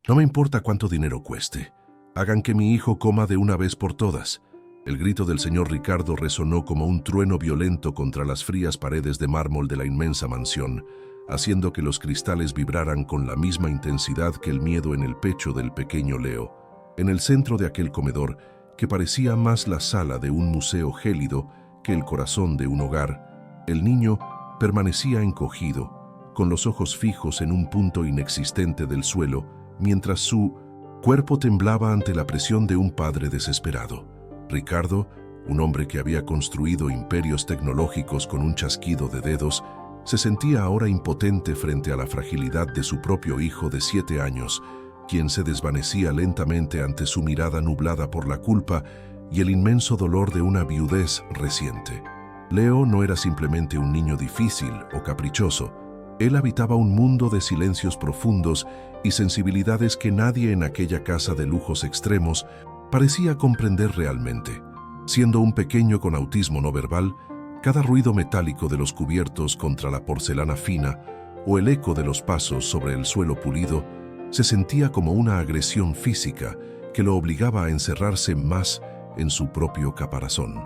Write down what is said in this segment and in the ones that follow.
No me importa cuánto dinero cueste. Hagan que mi hijo coma de una vez por todas. El grito del señor Ricardo resonó como un trueno violento contra las frías paredes de mármol de la inmensa mansión, haciendo que los cristales vibraran con la misma intensidad que el miedo en el pecho del pequeño Leo. En el centro de aquel comedor, que parecía más la sala de un museo gélido que el corazón de un hogar, el niño permanecía encogido, con los ojos fijos en un punto inexistente del suelo, mientras su cuerpo temblaba ante la presión de un padre desesperado. Ricardo, un hombre que había construido imperios tecnológicos con un chasquido de dedos, se sentía ahora impotente frente a la fragilidad de su propio hijo de 7 años, quien se desvanecía lentamente ante su mirada nublada por la culpa y el inmenso dolor de una viudez reciente. Leo no era simplemente un niño difícil o caprichoso. Él habitaba un mundo de silencios profundos y sensibilidades que nadie en aquella casa de lujos extremos parecía comprender realmente. Siendo un pequeño con autismo no verbal, cada ruido metálico de los cubiertos contra la porcelana fina o el eco de los pasos sobre el suelo pulido se sentía como una agresión física que lo obligaba a encerrarse más en su propio caparazón.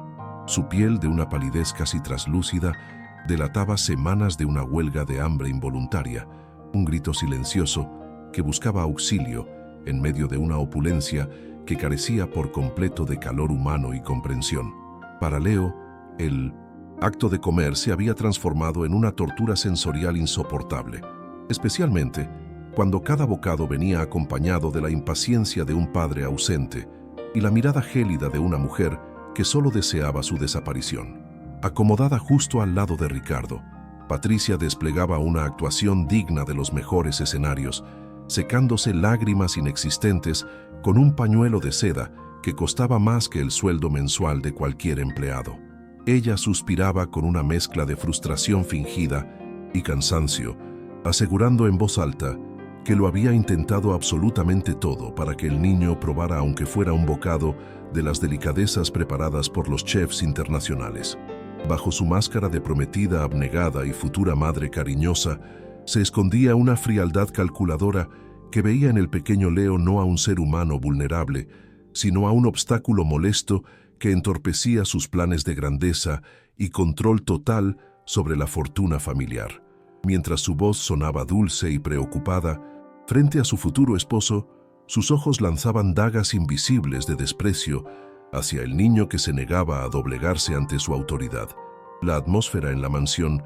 Su piel, de una palidez casi traslúcida, delataba semanas de una huelga de hambre involuntaria, un grito silencioso que buscaba auxilio en medio de una opulencia que carecía por completo de calor humano y comprensión. Para Leo, el acto de comer se había transformado en una tortura sensorial insoportable, especialmente cuando cada bocado venía acompañado de la impaciencia de un padre ausente y la mirada gélida de una mujer que solo deseaba su desaparición. Acomodada justo al lado de Ricardo, Patricia desplegaba una actuación digna de los mejores escenarios, secándose lágrimas inexistentes con un pañuelo de seda que costaba más que el sueldo mensual de cualquier empleado. Ella suspiraba con una mezcla de frustración fingida y cansancio, asegurando en voz alta que lo había intentado absolutamente todo para que el niño probara, aunque fuera un bocado, de las delicadezas preparadas por los chefs internacionales. Bajo su máscara de prometida abnegada y futura madre cariñosa, se escondía una frialdad calculadora que veía en el pequeño Leo no a un ser humano vulnerable, sino a un obstáculo molesto que entorpecía sus planes de grandeza y control total sobre la fortuna familiar. Mientras su voz sonaba dulce y preocupada, frente a su futuro esposo, sus ojos lanzaban dagas invisibles de desprecio hacia el niño que se negaba a doblegarse ante su autoridad. La atmósfera en la mansión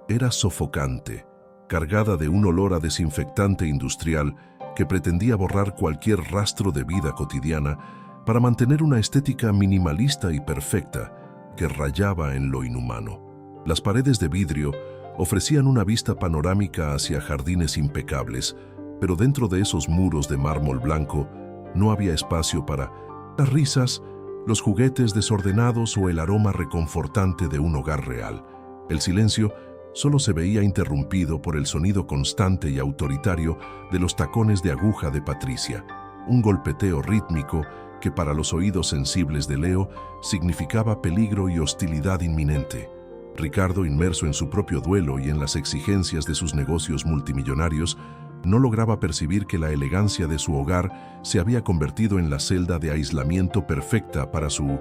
era sofocante, cargada de un olor a desinfectante industrial que pretendía borrar cualquier rastro de vida cotidiana para mantener una estética minimalista y perfecta que rayaba en lo inhumano. Las paredes de vidrio ofrecían una vista panorámica hacia jardines impecables, pero dentro de esos muros de mármol blanco no había espacio para las risas, los juguetes desordenados o el aroma reconfortante de un hogar real. El silencio solo se veía interrumpido por el sonido constante y autoritario de los tacones de aguja de Patricia, un golpeteo rítmico que para los oídos sensibles de Leo significaba peligro y hostilidad inminente. Ricardo, inmerso en su propio duelo y en las exigencias de sus negocios multimillonarios, no lograba percibir que la elegancia de su hogar se había convertido en la celda de aislamiento perfecta para su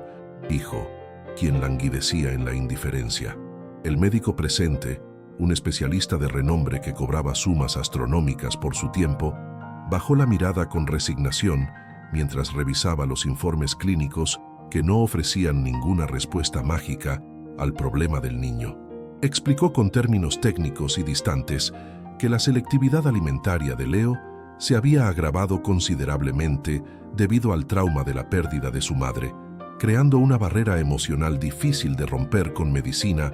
hijo, quien languidecía en la indiferencia. El médico presente, un especialista de renombre que cobraba sumas astronómicas por su tiempo, bajó la mirada con resignación mientras revisaba los informes clínicos que no ofrecían ninguna respuesta mágica al problema del niño. Explicó con términos técnicos y distantes que la selectividad alimentaria de Leo se había agravado considerablemente debido al trauma de la pérdida de su madre, creando una barrera emocional difícil de romper con medicina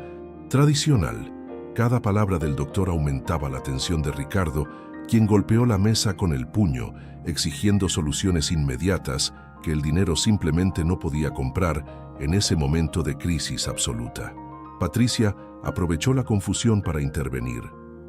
tradicional. Cada palabra del doctor aumentaba la tensión de Ricardo, quien golpeó la mesa con el puño, exigiendo soluciones inmediatas que el dinero simplemente no podía comprar en ese momento de crisis absoluta. Patricia aprovechó la confusión para intervenir,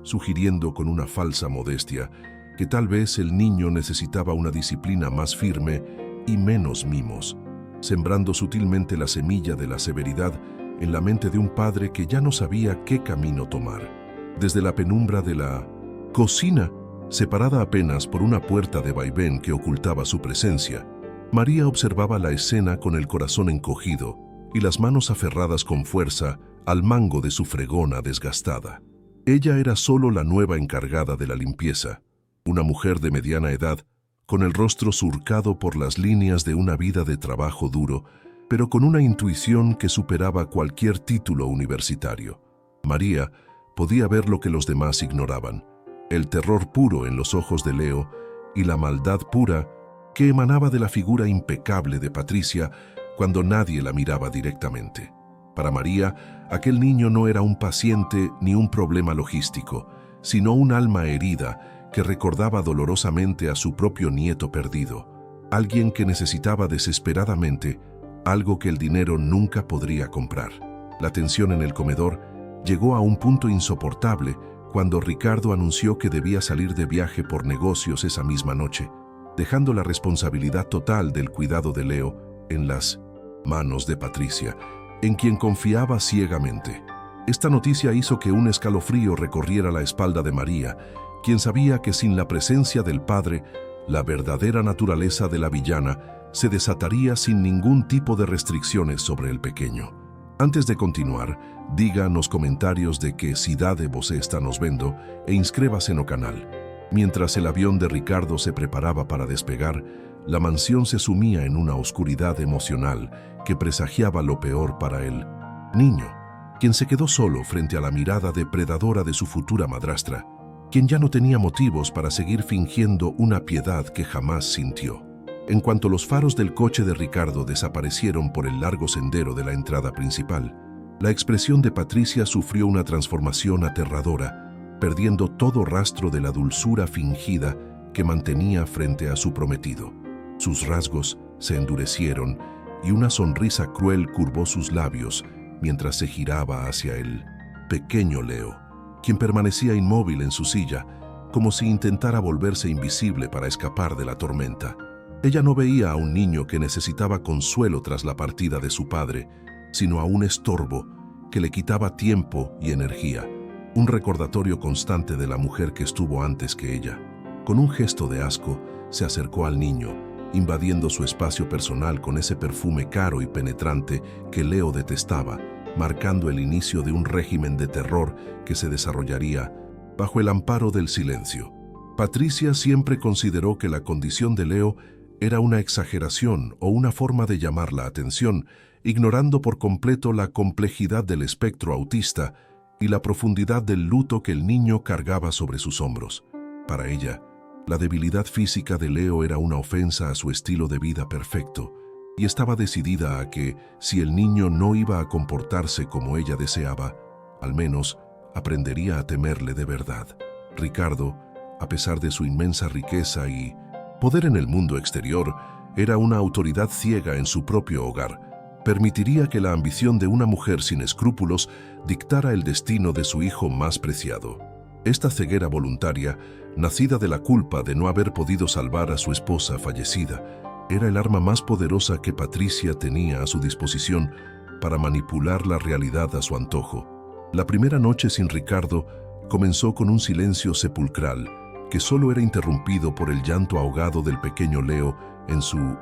sugiriendo con una falsa modestia que tal vez el niño necesitaba una disciplina más firme y menos mimos, sembrando sutilmente la semilla de la severidad en la mente de un padre que ya no sabía qué camino tomar. Desde la penumbra de la cocina, Separada apenas por una puerta de vaivén que ocultaba su presencia, María observaba la escena con el corazón encogido y las manos aferradas con fuerza al mango de su fregona desgastada. Ella era solo la nueva encargada de la limpieza, una mujer de mediana edad, con el rostro surcado por las líneas de una vida de trabajo duro, pero con una intuición que superaba cualquier título universitario. María podía ver lo que los demás ignoraban, el terror puro en los ojos de Leo y la maldad pura que emanaba de la figura impecable de Patricia cuando nadie la miraba directamente. Para María, aquel niño no era un paciente ni un problema logístico, sino un alma herida que recordaba dolorosamente a su propio nieto perdido, alguien que necesitaba desesperadamente algo que el dinero nunca podría comprar. La tensión en el comedor llegó a un punto insoportable cuando Ricardo anunció que debía salir de viaje por negocios esa misma noche, dejando la responsabilidad total del cuidado de Leo en las manos de Patricia, en quien confiaba ciegamente. Esta noticia hizo que un escalofrío recorriera la espalda de María, quien sabía que sin la presencia del padre, la verdadera naturaleza de la villana se desataría sin ningún tipo de restricciones sobre el pequeño. Antes de continuar, diga nos comentarios de que cidade você está nos vendo e inscríbase no canal. Mientras el avión de Ricardo se preparaba para despegar, la mansión se sumía en una oscuridad emocional que presagiaba lo peor para el niño, quien se quedó solo frente a la mirada depredadora de su futura madrastra, quien ya no tenía motivos para seguir fingiendo una piedad que jamás sintió. En cuanto los faros del coche de Ricardo desaparecieron por el largo sendero de la entrada principal, la expresión de Patricia sufrió una transformación aterradora, perdiendo todo rastro de la dulzura fingida que mantenía frente a su prometido. Sus rasgos se endurecieron y una sonrisa cruel curvó sus labios mientras se giraba hacia el pequeño Leo, quien permanecía inmóvil en su silla, como si intentara volverse invisible para escapar de la tormenta. Ella no veía a un niño que necesitaba consuelo tras la partida de su padre, sino a un estorbo que le quitaba tiempo y energía, un recordatorio constante de la mujer que estuvo antes que ella. Con un gesto de asco, se acercó al niño, invadiendo su espacio personal con ese perfume caro y penetrante que Leo detestaba, marcando el inicio de un régimen de terror que se desarrollaría bajo el amparo del silencio. Patricia siempre consideró que la condición de Leo era una exageración o una forma de llamar la atención, ignorando por completo la complejidad del espectro autista y la profundidad del luto que el niño cargaba sobre sus hombros. Para ella, la debilidad física de Leo era una ofensa a su estilo de vida perfecto, y estaba decidida a que, si el niño no iba a comportarse como ella deseaba, al menos aprendería a temerle de verdad. Ricardo, a pesar de su inmensa riqueza y poder en el mundo exterior, era una autoridad ciega en su propio hogar. Permitiría que la ambición de una mujer sin escrúpulos dictara el destino de su hijo más preciado. Esta ceguera voluntaria, nacida de la culpa de no haber podido salvar a su esposa fallecida, era el arma más poderosa que Patricia tenía a su disposición para manipular la realidad a su antojo. La primera noche sin Ricardo comenzó con un silencio sepulcral que solo era interrumpido por el llanto ahogado del pequeño Leo en su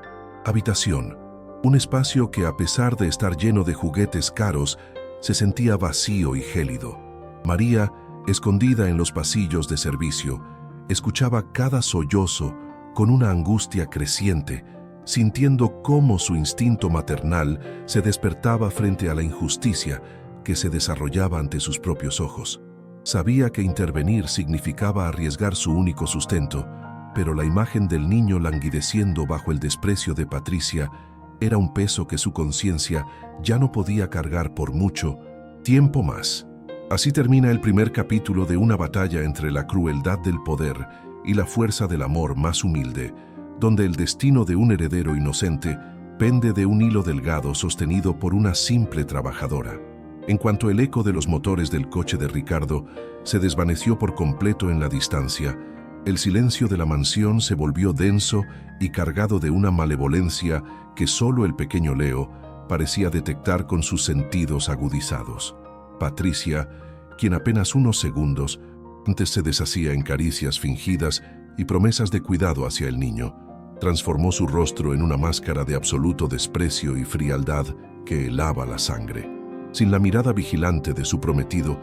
habitación, un espacio que, a pesar de estar lleno de juguetes caros, se sentía vacío y gélido. María, escondida en los pasillos de servicio, escuchaba cada sollozo con una angustia creciente, sintiendo cómo su instinto maternal se despertaba frente a la injusticia que se desarrollaba ante sus propios ojos. Sabía que intervenir significaba arriesgar su único sustento, pero la imagen del niño languideciendo bajo el desprecio de Patricia era un peso que su conciencia ya no podía cargar por mucho tiempo más. Así termina el primer capítulo de una batalla entre la crueldad del poder y la fuerza del amor más humilde, donde el destino de un heredero inocente pende de un hilo delgado sostenido por una simple trabajadora. En cuanto el eco de los motores del coche de Ricardo se desvaneció por completo en la distancia, el silencio de la mansión se volvió denso y cargado de una malevolencia que solo el pequeño Leo parecía detectar con sus sentidos agudizados. Patricia, quien apenas unos segundos Antes se deshacía en caricias fingidas y promesas de cuidado hacia el niño. Transformó su rostro en una máscara de absoluto desprecio y frialdad que helaba la sangre. Sin la mirada vigilante de su prometido,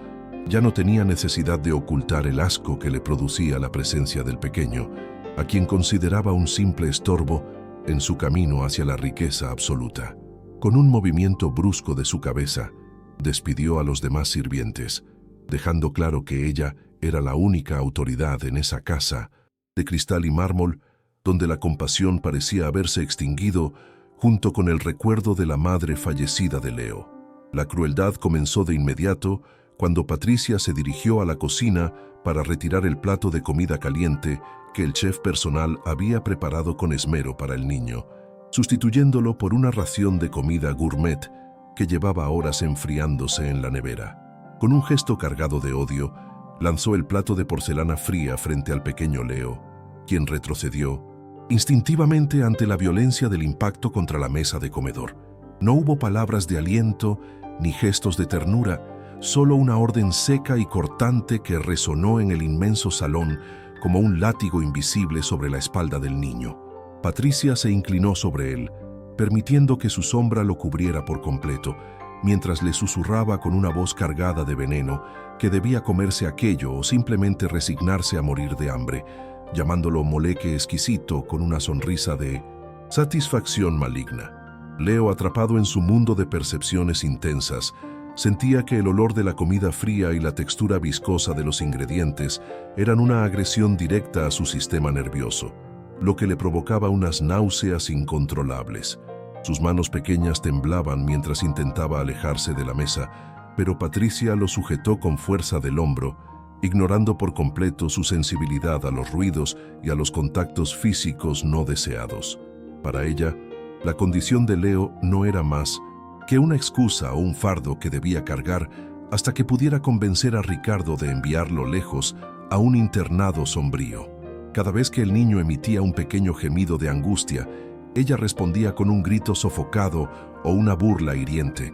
ya no tenía necesidad de ocultar el asco que le producía la presencia del pequeño, a quien consideraba un simple estorbo en su camino hacia la riqueza absoluta. Con un movimiento brusco de su cabeza, despidió a los demás sirvientes, dejando claro que ella era la única autoridad en esa casa de cristal y mármol, donde la compasión parecía haberse extinguido junto con el recuerdo de la madre fallecida de Leo. La crueldad comenzó de inmediato cuando Patricia se dirigió a la cocina para retirar el plato de comida caliente que el chef personal había preparado con esmero para el niño, sustituyéndolo por una ración de comida gourmet que llevaba horas enfriándose en la nevera. Con un gesto cargado de odio, lanzó el plato de porcelana fría frente al pequeño Leo, quien retrocedió instintivamente ante la violencia del impacto contra la mesa de comedor. No hubo palabras de aliento ni gestos de ternura, solo una orden seca y cortante que resonó en el inmenso salón como un látigo invisible sobre la espalda del niño. Patricia se inclinó sobre él, permitiendo que su sombra lo cubriera por completo, mientras le susurraba con una voz cargada de veneno que debía comerse aquello o simplemente resignarse a morir de hambre, llamándolo moleque exquisito con una sonrisa de satisfacción maligna. Leo, atrapado en su mundo de percepciones intensas, sentía que el olor de la comida fría y la textura viscosa de los ingredientes eran una agresión directa a su sistema nervioso, lo que le provocaba unas náuseas incontrolables. Sus manos pequeñas temblaban mientras intentaba alejarse de la mesa, pero Patricia lo sujetó con fuerza del hombro, ignorando por completo su sensibilidad a los ruidos y a los contactos físicos no deseados. Para ella, la condición de Leo no era más que una excusa o un fardo que debía cargar hasta que pudiera convencer a Ricardo de enviarlo lejos a un internado sombrío. Cada vez que el niño emitía un pequeño gemido de angustia, ella respondía con un grito sofocado o una burla hiriente,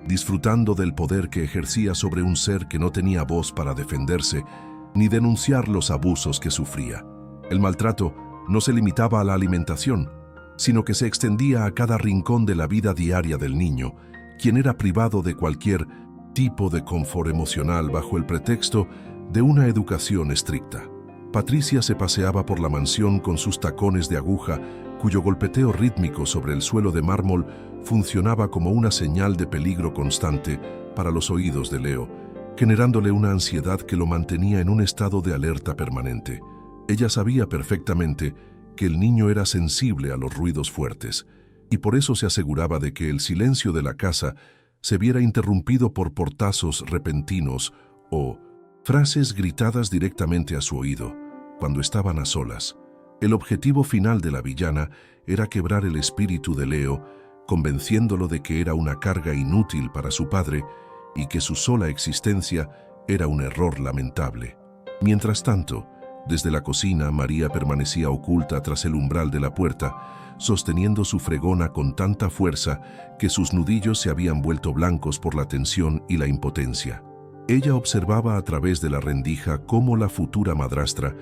disfrutando del poder que ejercía sobre un ser que no tenía voz para defenderse ni denunciar los abusos que sufría. El maltrato no se limitaba a la alimentación, sino que se extendía a cada rincón de la vida diaria del niño, quien era privado de cualquier tipo de confort emocional bajo el pretexto de una educación estricta. Patricia se paseaba por la mansión con sus tacones de aguja, cuyo golpeteo rítmico sobre el suelo de mármol funcionaba como una señal de peligro constante para los oídos de Leo, generándole una ansiedad que lo mantenía en un estado de alerta permanente. Ella sabía perfectamente que el niño era sensible a los ruidos fuertes, y por eso se aseguraba de que el silencio de la casa se viera interrumpido por portazos repentinos o frases gritadas directamente a su oído, cuando estaban a solas. El objetivo final de la villana era quebrar el espíritu de Leo, convenciéndolo de que era una carga inútil para su padre y que su sola existencia era un error lamentable. Mientras tanto, desde la cocina, María permanecía oculta tras el umbral de la puerta, sosteniendo su fregona con tanta fuerza que sus nudillos se habían vuelto blancos por la tensión y la impotencia. Ella observaba a través de la rendija cómo la futura madrastra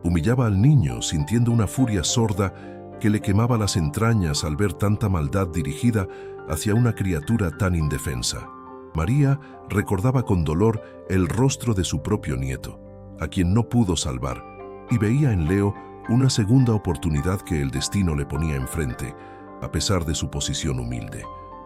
humillaba al niño, sintiendo una furia sorda que le quemaba las entrañas al ver tanta maldad dirigida hacia una criatura tan indefensa. María recordaba con dolor el rostro de su propio nieto, a quien no pudo salvar, y veía en Leo una segunda oportunidad que el destino le ponía enfrente, a pesar de su posición humilde.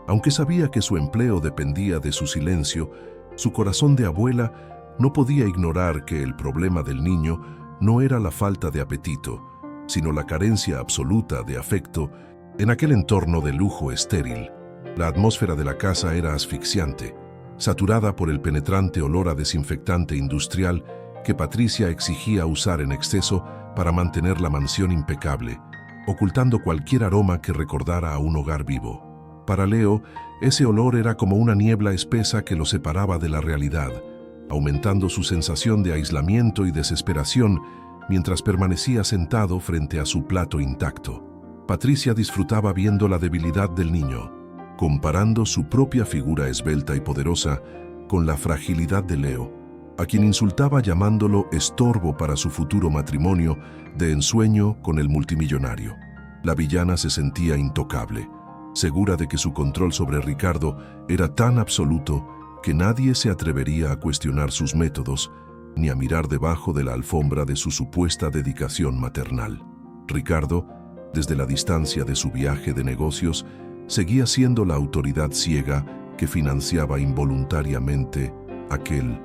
Aunque sabía que su empleo dependía de su silencio, su corazón de abuela no podía ignorar que el problema del niño no era la falta de apetito, sino la carencia absoluta de afecto en aquel entorno de lujo estéril. La atmósfera de la casa era asfixiante, saturada por el penetrante olor a desinfectante industrial que Patricia exigía usar en exceso para mantener la mansión impecable, ocultando cualquier aroma que recordara a un hogar vivo. Para Leo, ese olor era como una niebla espesa que lo separaba de la realidad, aumentando su sensación de aislamiento y desesperación mientras permanecía sentado frente a su plato intacto. Patricia disfrutaba viendo la debilidad del niño, comparando su propia figura esbelta y poderosa con la fragilidad de Leo, a quien insultaba llamándolo estorbo para su futuro matrimonio de ensueño con el multimillonario. La villana se sentía intocable, segura de que su control sobre Ricardo era tan absoluto que nadie se atrevería a cuestionar sus métodos ni a mirar debajo de la alfombra de su supuesta dedicación maternal. Ricardo, desde la distancia de su viaje de negocios, seguía siendo la autoridad ciega que financiaba involuntariamente aquel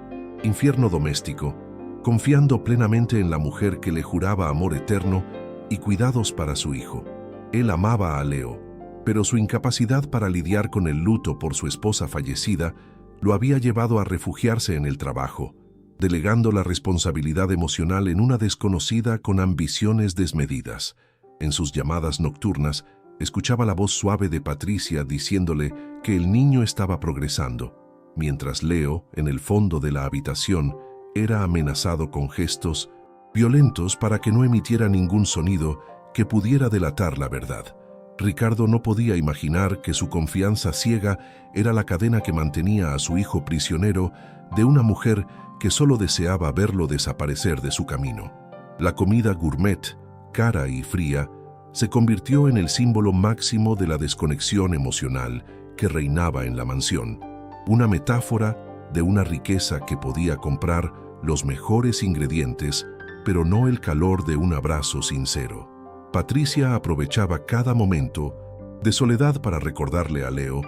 infierno doméstico, confiando plenamente en la mujer que le juraba amor eterno y cuidados para su hijo. Él amaba a Leo, pero su incapacidad para lidiar con el luto por su esposa fallecida lo había llevado a refugiarse en el trabajo, delegando la responsabilidad emocional en una desconocida con ambiciones desmedidas. En sus llamadas nocturnas, escuchaba la voz suave de Patricia diciéndole que el niño estaba progresando, mientras Leo, en el fondo de la habitación, era amenazado con gestos violentos para que no emitiera ningún sonido que pudiera delatar la verdad. Ricardo no podía imaginar que su confianza ciega era la cadena que mantenía a su hijo prisionero de una mujer que solo deseaba verlo desaparecer de su camino. La comida gourmet, cara y fría, se convirtió en el símbolo máximo de la desconexión emocional que reinaba en la mansión, una metáfora de una riqueza que podía comprar los mejores ingredientes, pero no el calor de un abrazo sincero. Patricia aprovechaba cada momento de soledad para recordarle a Leo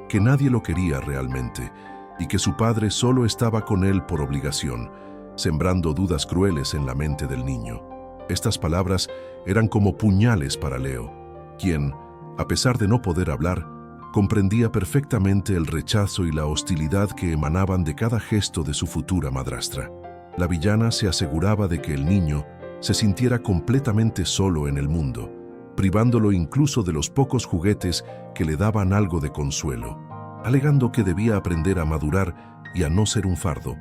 que nadie lo quería realmente y que su padre solo estaba con él por obligación, sembrando dudas crueles en la mente del niño. Estas palabras eran como puñales para Leo, quien, a pesar de no poder hablar, comprendía perfectamente el rechazo y la hostilidad que emanaban de cada gesto de su futura madrastra. La villana se aseguraba de que el niño se sintiera completamente solo en el mundo, privándolo incluso de los pocos juguetes que le daban algo de consuelo, alegando que debía aprender a madurar y a no ser un fardo.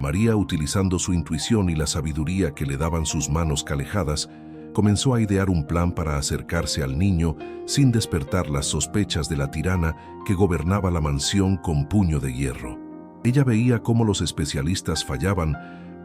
María, utilizando su intuición y la sabiduría que le daban sus manos calejadas, comenzó a idear un plan para acercarse al niño sin despertar las sospechas de la tirana que gobernaba la mansión con puño de hierro. Ella veía cómo los especialistas fallaban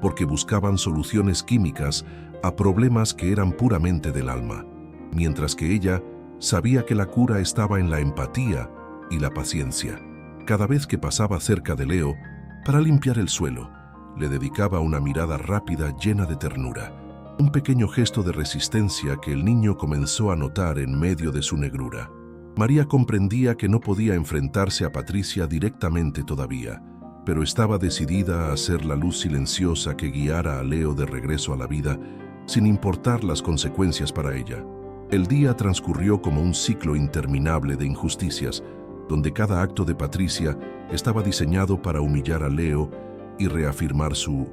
porque buscaban soluciones químicas a problemas que eran puramente del alma, mientras que ella sabía que la cura estaba en la empatía y la paciencia. Cada vez que pasaba cerca de Leo, para limpiar el suelo, le dedicaba una mirada rápida llena de ternura, un pequeño gesto de resistencia que el niño comenzó a notar en medio de su negrura. María comprendía que no podía enfrentarse a Patricia directamente todavía, pero estaba decidida a hacer la luz silenciosa que guiara a Leo de regreso a la vida, sin importar las consecuencias para ella. El día transcurrió como un ciclo interminable de injusticias, donde cada acto de Patricia estaba diseñado para humillar a Leo y reafirmar su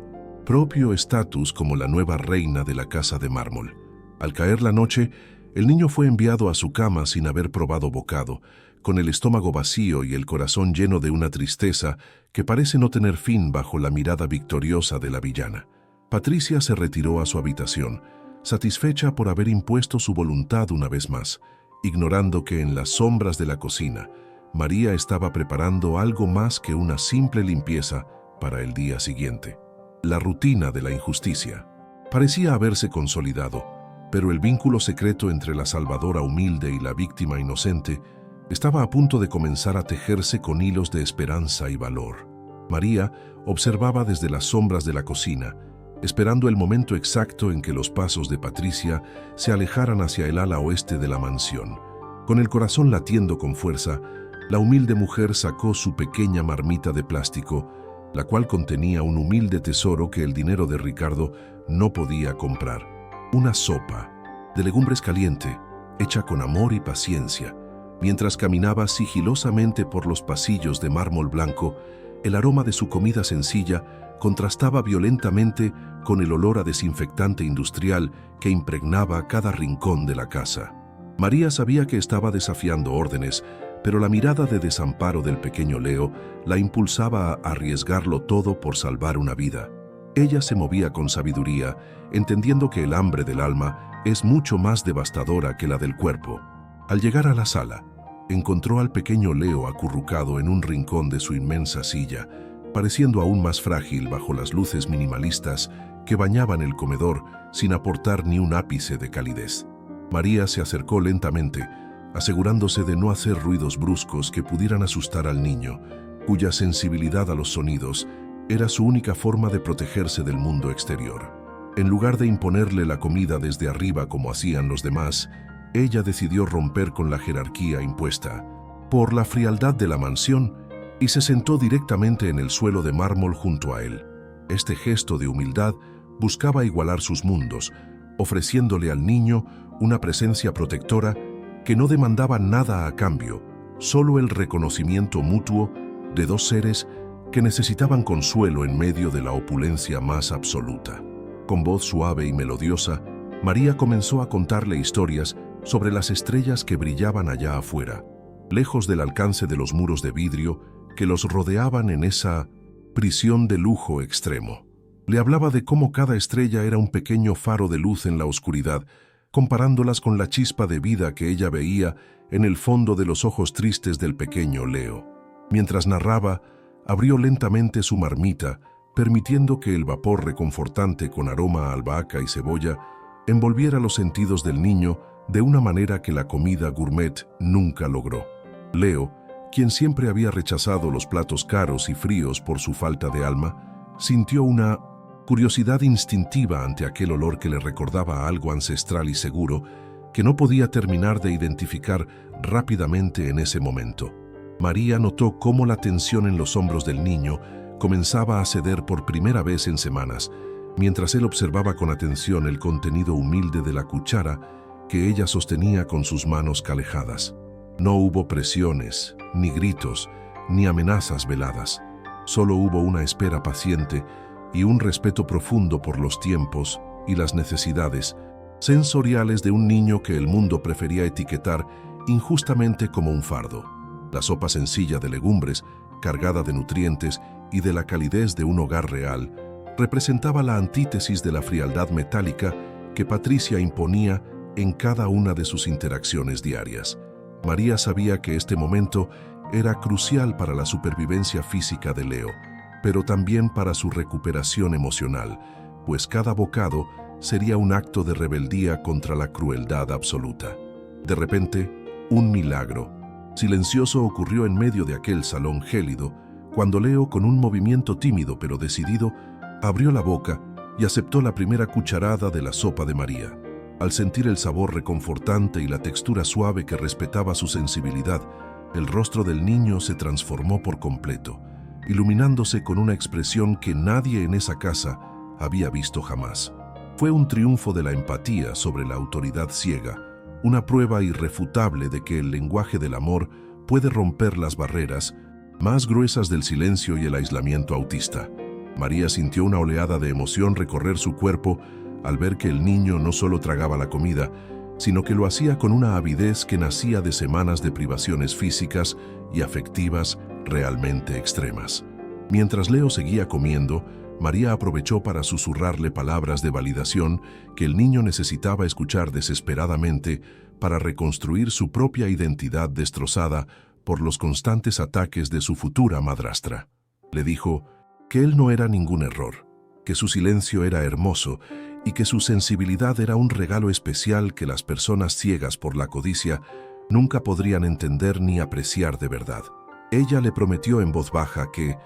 propio estatus como la nueva reina de la Casa de Mármol. Al caer la noche, el niño fue enviado a su cama sin haber probado bocado, con el estómago vacío y el corazón lleno de una tristeza que parece no tener fin bajo la mirada victoriosa de la villana. Patricia se retiró a su habitación, satisfecha por haber impuesto su voluntad una vez más, ignorando que en las sombras de la cocina, María estaba preparando algo más que una simple limpieza para el día siguiente. La rutina de la injusticia parecía haberse consolidado, pero el vínculo secreto entre la salvadora humilde y la víctima inocente estaba a punto de comenzar a tejerse con hilos de esperanza y valor. María observaba desde las sombras de la cocina, esperando el momento exacto en que los pasos de Patricia se alejaran hacia el ala oeste de la mansión. Con el corazón latiendo con fuerza, la humilde mujer sacó su pequeña marmita de plástico, la cual contenía un humilde tesoro que el dinero de Ricardo no podía comprar. Una sopa de legumbres caliente, hecha con amor y paciencia. Mientras caminaba sigilosamente por los pasillos de mármol blanco, el aroma de su comida sencilla contrastaba violentamente con el olor a desinfectante industrial que impregnaba cada rincón de la casa. María sabía que estaba desafiando órdenes, pero la mirada de desamparo del pequeño Leo la impulsaba a arriesgarlo todo por salvar una vida. Ella se movía con sabiduría, entendiendo que el hambre del alma es mucho más devastadora que la del cuerpo. Al llegar a la sala, encontró al pequeño Leo acurrucado en un rincón de su inmensa silla, pareciendo aún más frágil bajo las luces minimalistas que bañaban el comedor sin aportar ni un ápice de calidez. María se acercó lentamente, asegurándose de no hacer ruidos bruscos que pudieran asustar al niño, cuya sensibilidad a los sonidos era su única forma de protegerse del mundo exterior. En lugar de imponerle la comida desde arriba como hacían los demás, ella decidió romper con la jerarquía impuesta por la frialdad de la mansión y se sentó directamente en el suelo de mármol junto a él. Este gesto de humildad buscaba igualar sus mundos, ofreciéndole al niño una presencia protectora que no demandaba nada a cambio, solo el reconocimiento mutuo de dos seres que necesitaban consuelo en medio de la opulencia más absoluta. Con voz suave y melodiosa, María comenzó a contarle historias sobre las estrellas que brillaban allá afuera, lejos del alcance de los muros de vidrio que los rodeaban en esa prisión de lujo extremo. Le hablaba de cómo cada estrella era un pequeño faro de luz en la oscuridad, comparándolas con la chispa de vida que ella veía en el fondo de los ojos tristes del pequeño Leo. Mientras narraba, abrió lentamente su marmita, permitiendo que el vapor reconfortante con aroma a albahaca y cebolla envolviera los sentidos del niño de una manera que la comida gourmet nunca logró. Leo, quien siempre había rechazado los platos caros y fríos por su falta de alma, sintió una curiosidad instintiva ante aquel olor que le recordaba algo ancestral y seguro que no podía terminar de identificar rápidamente en ese momento. María notó cómo la tensión en los hombros del niño comenzaba a ceder por primera vez en semanas, mientras él observaba con atención el contenido humilde de la cuchara que ella sostenía con sus manos calejadas. No hubo presiones, ni gritos, ni amenazas veladas. Solo hubo una espera paciente y un respeto profundo por los tiempos y las necesidades sensoriales de un niño que el mundo prefería etiquetar injustamente como un fardo. La sopa sencilla de legumbres, cargada de nutrientes y de la calidez de un hogar real, representaba la antítesis de la frialdad metálica que Patricia imponía en cada una de sus interacciones diarias. María sabía que este momento era crucial para la supervivencia física de Leo, pero también para su recuperación emocional, pues cada bocado sería un acto de rebeldía contra la crueldad absoluta. De repente, un milagro silencioso ocurrió en medio de aquel salón gélido, cuando Leo, con un movimiento tímido pero decidido, abrió la boca y aceptó la primera cucharada de la sopa de María. Al sentir el sabor reconfortante y la textura suave que respetaba su sensibilidad, el rostro del niño se transformó por completo, iluminándose con una expresión que nadie en esa casa había visto jamás. Fue un triunfo de la empatía sobre la autoridad ciega, una prueba irrefutable de que el lenguaje del amor puede romper las barreras más gruesas del silencio y el aislamiento autista. María sintió una oleada de emoción recorrer su cuerpo al ver que el niño no solo tragaba la comida, sino que lo hacía con una avidez que nacía de semanas de privaciones físicas y afectivas realmente extremas. Mientras Leo seguía comiendo, María aprovechó para susurrarle palabras de validación que el niño necesitaba escuchar desesperadamente para reconstruir su propia identidad destrozada por los constantes ataques de su futura madrastra. Le dijo que él no era ningún error, que su silencio era hermoso y que su sensibilidad era un regalo especial que las personas ciegas por la codicia nunca podrían entender ni apreciar de verdad. Ella le prometió en voz baja que,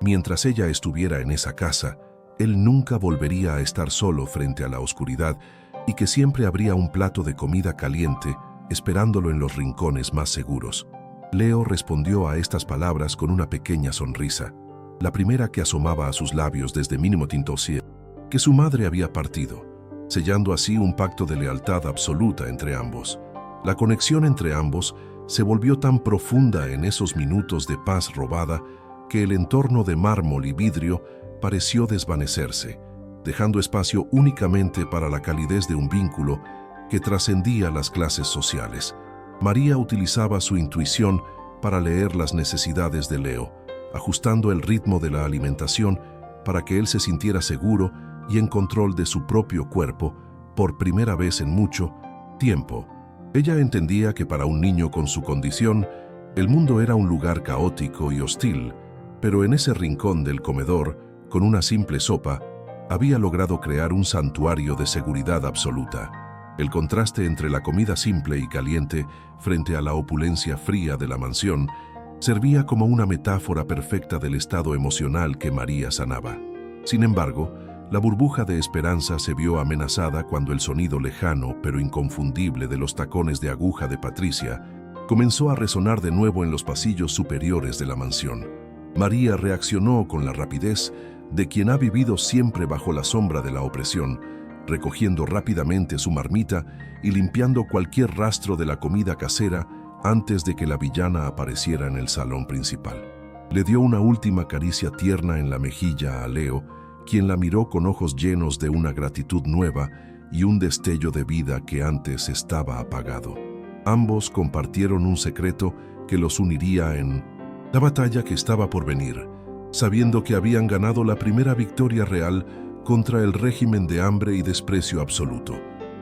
mientras ella estuviera en esa casa, él nunca volvería a estar solo frente a la oscuridad y que siempre habría un plato de comida caliente esperándolo en los rincones más seguros. Leo respondió a estas palabras con una pequeña sonrisa, la primera que asomaba a sus labios desde mínimo Tintosier, que su madre había partido, sellando así un pacto de lealtad absoluta entre ambos. La conexión entre ambos se volvió tan profunda en esos minutos de paz robada que el entorno de mármol y vidrio pareció desvanecerse, dejando espacio únicamente para la calidez de un vínculo que trascendía las clases sociales. María utilizaba su intuición para leer las necesidades de Leo, ajustando el ritmo de la alimentación para que él se sintiera seguro y en control de su propio cuerpo por primera vez en mucho tiempo. Ella entendía que para un niño con su condición, el mundo era un lugar caótico y hostil, Pero en ese rincón del comedor, con una simple sopa, había logrado crear un santuario de seguridad absoluta. El contraste entre la comida simple y caliente frente a la opulencia fría de la mansión servía como una metáfora perfecta del estado emocional que María sanaba. Sin embargo, la burbuja de esperanza se vio amenazada cuando el sonido lejano pero inconfundible de los tacones de aguja de Patricia comenzó a resonar de nuevo en los pasillos superiores de la mansión. María reaccionó con la rapidez de quien ha vivido siempre bajo la sombra de la opresión, recogiendo rápidamente su marmita y limpiando cualquier rastro de la comida casera antes de que la villana apareciera en el salón principal. Le dio una última caricia tierna en la mejilla a Leo, quien la miró con ojos llenos de una gratitud nueva y un destello de vida que antes estaba apagado. Ambos compartieron un secreto que los uniría en la batalla que estaba por venir, sabiendo que habían ganado la primera victoria real contra el régimen de hambre y desprecio absoluto.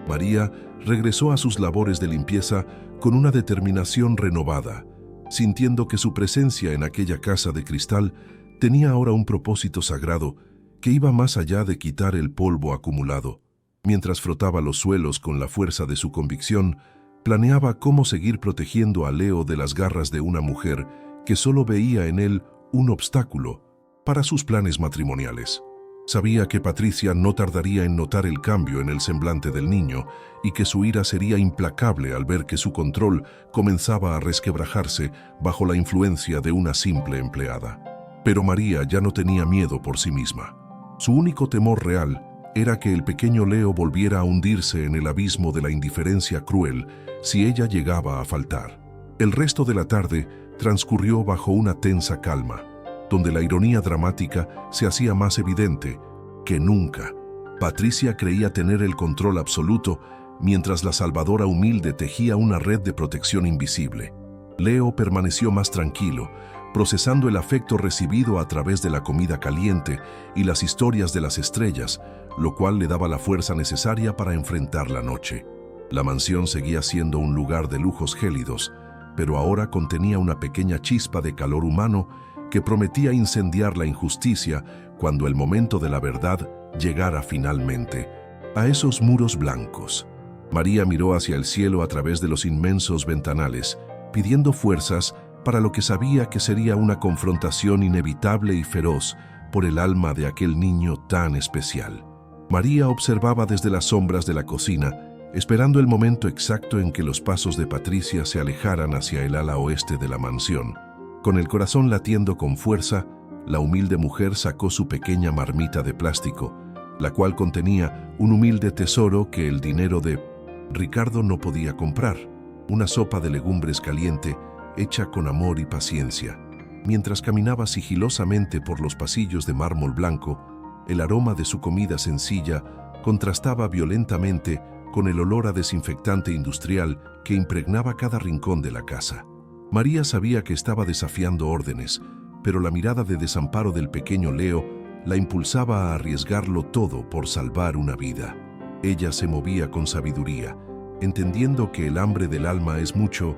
María regresó a sus labores de limpieza con una determinación renovada, sintiendo que su presencia en aquella casa de cristal tenía ahora un propósito sagrado que iba más allá de quitar el polvo acumulado. Mientras frotaba los suelos con la fuerza de su convicción, planeaba cómo seguir protegiendo a Leo de las garras de una mujer que solo veía en él un obstáculo para sus planes matrimoniales. Sabía que Patricia no tardaría en notar el cambio en el semblante del niño y que su ira sería implacable al ver que su control comenzaba a resquebrajarse bajo la influencia de una simple empleada. Pero María ya no tenía miedo por sí misma. Su único temor real era que el pequeño Leo volviera a hundirse en el abismo de la indiferencia cruel si ella llegaba a faltar. El resto de la tarde transcurrió bajo una tensa calma, donde la ironía dramática se hacía más evidente que nunca. Patricia creía tener el control absoluto, mientras la salvadora humilde tejía una red de protección invisible. Leo permaneció más tranquilo, procesando el afecto recibido a través de la comida caliente y las historias de las estrellas, lo cual le daba la fuerza necesaria para enfrentar la noche. La mansión seguía siendo un lugar de lujos gélidos, pero ahora contenía una pequeña chispa de calor humano que prometía incendiar la injusticia cuando el momento de la verdad llegara finalmente a esos muros blancos. María miró hacia el cielo a través de los inmensos ventanales, pidiendo fuerzas para lo que sabía que sería una confrontación inevitable y feroz por el alma de aquel niño tan especial. María observaba desde las sombras de la cocina, esperando el momento exacto en que los pasos de Patricia se alejaran hacia el ala oeste de la mansión. Con el corazón latiendo con fuerza, la humilde mujer sacó su pequeña marmita de plástico, la cual contenía un humilde tesoro que el dinero de Ricardo no podía comprar, una sopa de legumbres caliente hecha con amor y paciencia. Mientras caminaba sigilosamente por los pasillos de mármol blanco, el aroma de su comida sencilla contrastaba violentamente con el olor a desinfectante industrial que impregnaba cada rincón de la casa. María sabía que estaba desafiando órdenes, pero la mirada de desamparo del pequeño Leo la impulsaba a arriesgarlo todo por salvar una vida. Ella se movía con sabiduría, entendiendo que el hambre del alma es mucho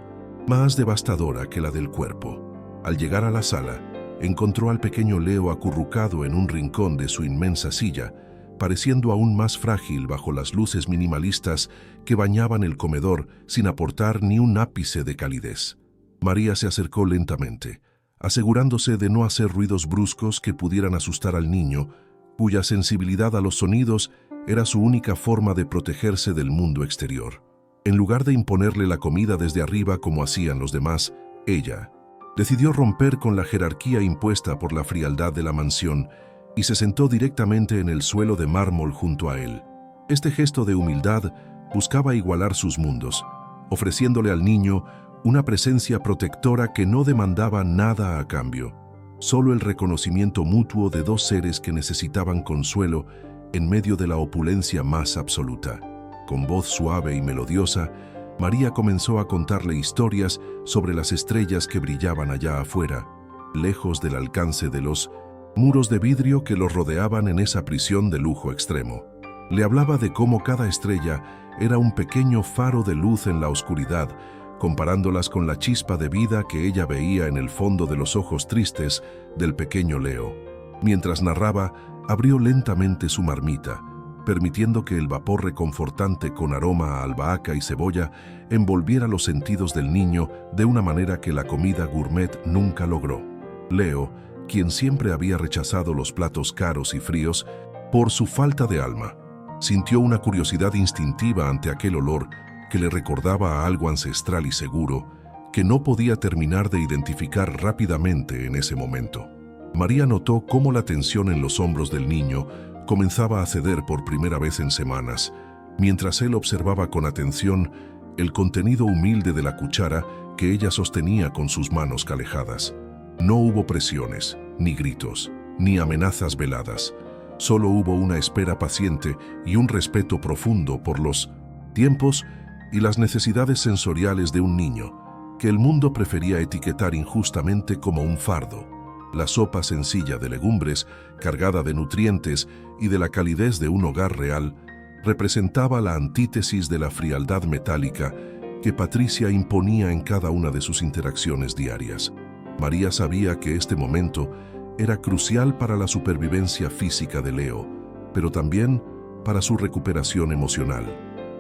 más devastadora que la del cuerpo. Al llegar a la sala, encontró al pequeño Leo acurrucado en un rincón de su inmensa silla, pareciendo aún más frágil bajo las luces minimalistas que bañaban el comedor sin aportar ni un ápice de calidez. María se acercó lentamente, asegurándose de no hacer ruidos bruscos que pudieran asustar al niño, cuya sensibilidad a los sonidos era su única forma de protegerse del mundo exterior. En lugar de imponerle la comida desde arriba como hacían los demás, ella decidió romper con la jerarquía impuesta por la frialdad de la mansión y se sentó directamente en el suelo de mármol junto a él. Este gesto de humildad buscaba igualar sus mundos, ofreciéndole al niño una presencia protectora que no demandaba nada a cambio, solo el reconocimiento mutuo de dos seres que necesitaban consuelo en medio de la opulencia más absoluta. Con voz suave y melodiosa, María comenzó a contarle historias sobre las estrellas que brillaban allá afuera, lejos del alcance de los muros de vidrio que los rodeaban en esa prisión de lujo extremo. Le hablaba de cómo cada estrella era un pequeño faro de luz en la oscuridad, comparándolas con la chispa de vida que ella veía en el fondo de los ojos tristes del pequeño Leo. Mientras narraba, abrió lentamente su marmita, permitiendo que el vapor reconfortante con aroma a albahaca y cebolla envolviera los sentidos del niño de una manera que la comida gourmet nunca logró. Leo, quien siempre había rechazado los platos caros y fríos por su falta de alma, sintió una curiosidad instintiva ante aquel olor que le recordaba a algo ancestral y seguro que no podía terminar de identificar rápidamente en ese momento. María notó cómo la tensión en los hombros del niño comenzaba a ceder por primera vez en semanas, mientras él observaba con atención el contenido humilde de la cuchara que ella sostenía con sus manos calejadas. No hubo presiones, ni gritos, ni amenazas veladas. Solo hubo una espera paciente y un respeto profundo por los tiempos y las necesidades sensoriales de un niño, que el mundo prefería etiquetar injustamente como un fardo. La sopa sencilla de legumbres, cargada de nutrientes y de la calidez de un hogar real, representaba la antítesis de la frialdad metálica que Patricia imponía en cada una de sus interacciones diarias. María sabía que este momento era crucial para la supervivencia física de Leo, pero también para su recuperación emocional,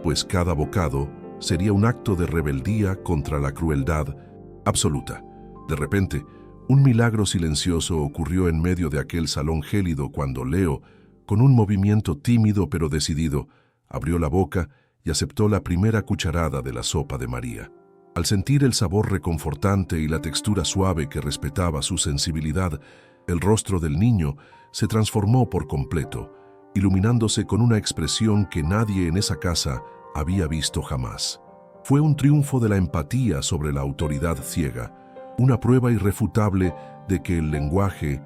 pues cada bocado sería un acto de rebeldía contra la crueldad absoluta. De repente, un milagro silencioso ocurrió en medio de aquel salón gélido cuando Leo, con un movimiento tímido pero decidido, abrió la boca y aceptó la primera cucharada de la sopa de María. Al sentir el sabor reconfortante y la textura suave que respetaba su sensibilidad, el rostro del niño se transformó por completo, iluminándose con una expresión que nadie en esa casa había visto jamás. Fue un triunfo de la empatía sobre la autoridad ciega, una prueba irrefutable de que el lenguaje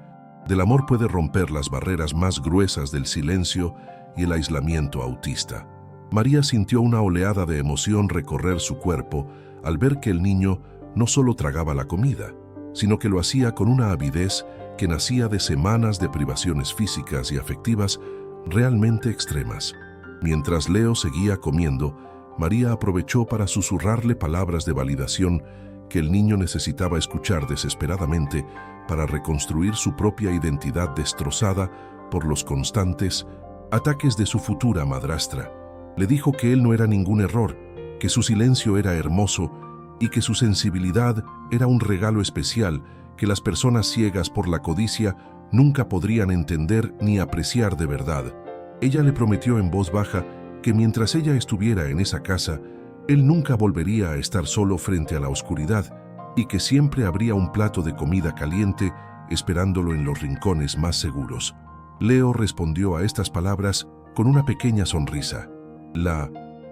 del amor puede romper las barreras más gruesas del silencio y el aislamiento autista. María sintió una oleada de emoción recorrer su cuerpo al ver que el niño no solo tragaba la comida, sino que lo hacía con una avidez que nacía de semanas de privaciones físicas y afectivas realmente extremas. Mientras Leo seguía comiendo, María aprovechó para susurrarle palabras de validación que el niño necesitaba escuchar desesperadamente para reconstruir su propia identidad destrozada por los constantes ataques de su futura madrastra. Le dijo que él no era ningún error, que su silencio era hermoso y que su sensibilidad era un regalo especial que las personas ciegas por la codicia nunca podrían entender ni apreciar de verdad. Ella le prometió en voz baja que mientras ella estuviera en esa casa, él nunca volvería a estar solo frente a la oscuridad y que siempre habría un plato de comida caliente esperándolo en los rincones más seguros. Leo respondió a estas palabras con una pequeña sonrisa, la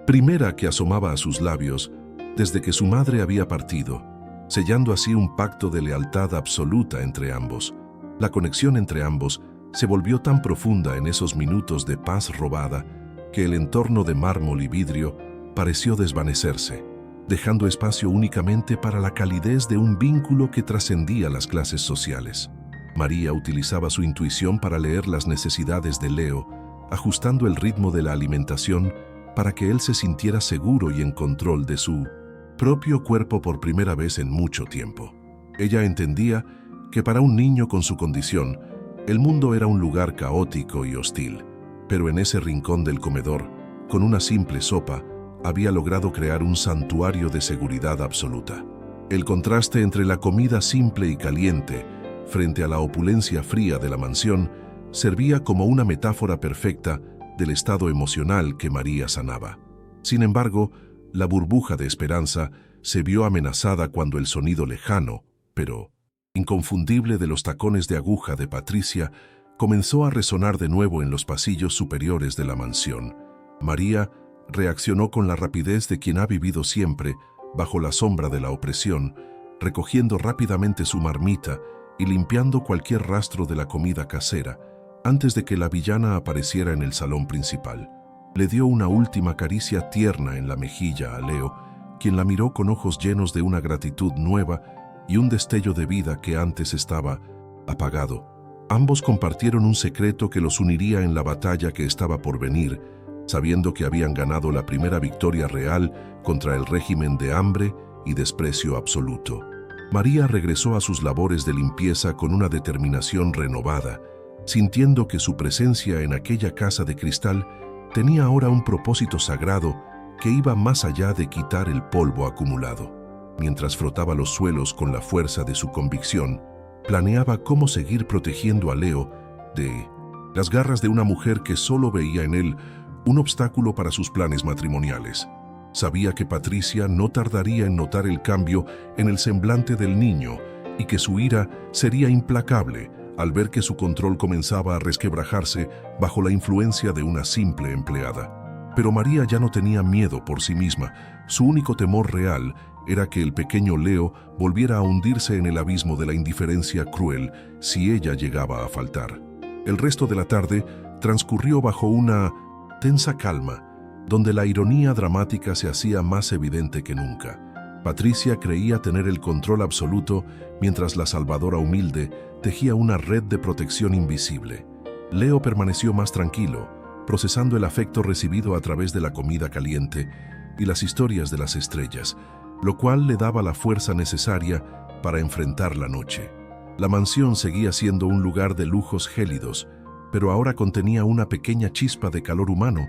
primera que asomaba a sus labios desde que su madre había partido, sellando así un pacto de lealtad absoluta entre ambos. La conexión entre ambos se volvió tan profunda en esos minutos de paz robada que el entorno de mármol y vidrio pareció desvanecerse, dejando espacio únicamente para la calidez de un vínculo que trascendía las clases sociales. María utilizaba su intuición para leer las necesidades de Leo, ajustando el ritmo de la alimentación para que él se sintiera seguro y en control de su propio cuerpo por primera vez en mucho tiempo. Ella entendía que para un niño con su condición, el mundo era un lugar caótico y hostil, pero en ese rincón del comedor, con una simple sopa, había logrado crear un santuario de seguridad absoluta. El contraste entre la comida simple y caliente frente a la opulencia fría de la mansión servía como una metáfora perfecta del estado emocional que María sanaba. Sin embargo, la burbuja de esperanza se vio amenazada cuando el sonido lejano, pero inconfundible de los tacones de aguja de Patricia comenzó a resonar de nuevo en los pasillos superiores de la mansión. María reaccionó con la rapidez de quien ha vivido siempre bajo la sombra de la opresión, recogiendo rápidamente su marmita y limpiando cualquier rastro de la comida casera antes de que la villana apareciera en el salón principal. Le dio una última caricia tierna en la mejilla a Leo, quien la miró con ojos llenos de una gratitud nueva y un destello de vida que antes estaba apagado. Ambos compartieron un secreto que los uniría en la batalla que estaba por venir, sabiendo que habían ganado la primera victoria real contra el régimen de hambre y desprecio absoluto. María regresó a sus labores de limpieza con una determinación renovada, sintiendo que su presencia en aquella casa de cristal tenía ahora un propósito sagrado que iba más allá de quitar el polvo acumulado. Mientras frotaba los suelos con la fuerza de su convicción, planeaba cómo seguir protegiendo a Leo de las garras de una mujer que solo veía en él un obstáculo para sus planes matrimoniales. Sabía que Patricia no tardaría en notar el cambio en el semblante del niño y que su ira sería implacable al ver que su control comenzaba a resquebrajarse bajo la influencia de una simple empleada. Pero María ya no tenía miedo por sí misma. Su único temor real era que el pequeño Leo volviera a hundirse en el abismo de la indiferencia cruel si ella llegaba a faltar. El resto de la tarde transcurrió bajo una tensa calma, donde la ironía dramática se hacía más evidente que nunca. Patricia creía tener el control absoluto, mientras la salvadora humilde tejía una red de protección invisible. Leo permaneció más tranquilo, procesando el afecto recibido a través de la comida caliente y las historias de las estrellas, lo cual le daba la fuerza necesaria para enfrentar la noche. La mansión seguía siendo un lugar de lujos gélidos, pero ahora contenía una pequeña chispa de calor humano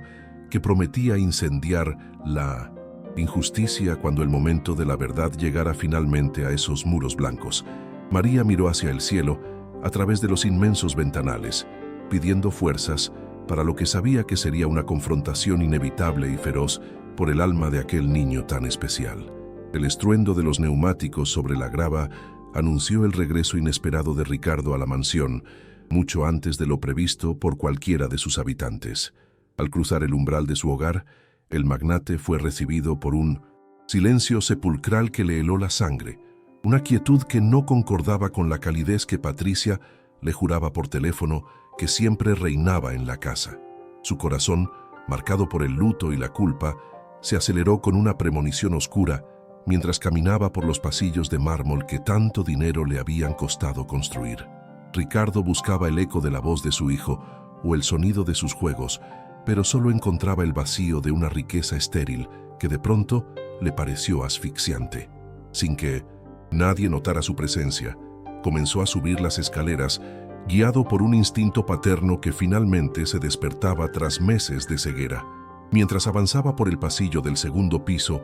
que prometía incendiar la injusticia cuando el momento de la verdad llegara finalmente a esos muros blancos. María miró hacia el cielo a través de los inmensos ventanales, pidiendo fuerzas para lo que sabía que sería una confrontación inevitable y feroz por el alma de aquel niño tan especial. El estruendo de los neumáticos sobre la grava anunció el regreso inesperado de Ricardo a la mansión, mucho antes de lo previsto por cualquiera de sus habitantes. Al cruzar el umbral de su hogar, el magnate fue recibido por un silencio sepulcral que le heló la sangre, una quietud que no concordaba con la calidez que Patricia le juraba por teléfono que siempre reinaba en la casa. Su corazón, marcado por el luto y la culpa, se aceleró con una premonición oscura mientras caminaba por los pasillos de mármol que tanto dinero le habían costado construir. Ricardo buscaba el eco de la voz de su hijo o el sonido de sus juegos, pero solo encontraba el vacío de una riqueza estéril que de pronto le pareció asfixiante. Sin que nadie notara su presencia, comenzó a subir las escaleras, guiado por un instinto paterno que finalmente se despertaba tras meses de ceguera. Mientras avanzaba por el pasillo del segundo piso,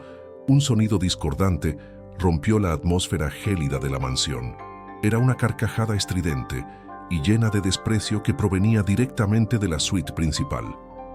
un sonido discordante rompió la atmósfera gélida de la mansión. Era una carcajada estridente y llena de desprecio que provenía directamente de la suite principal.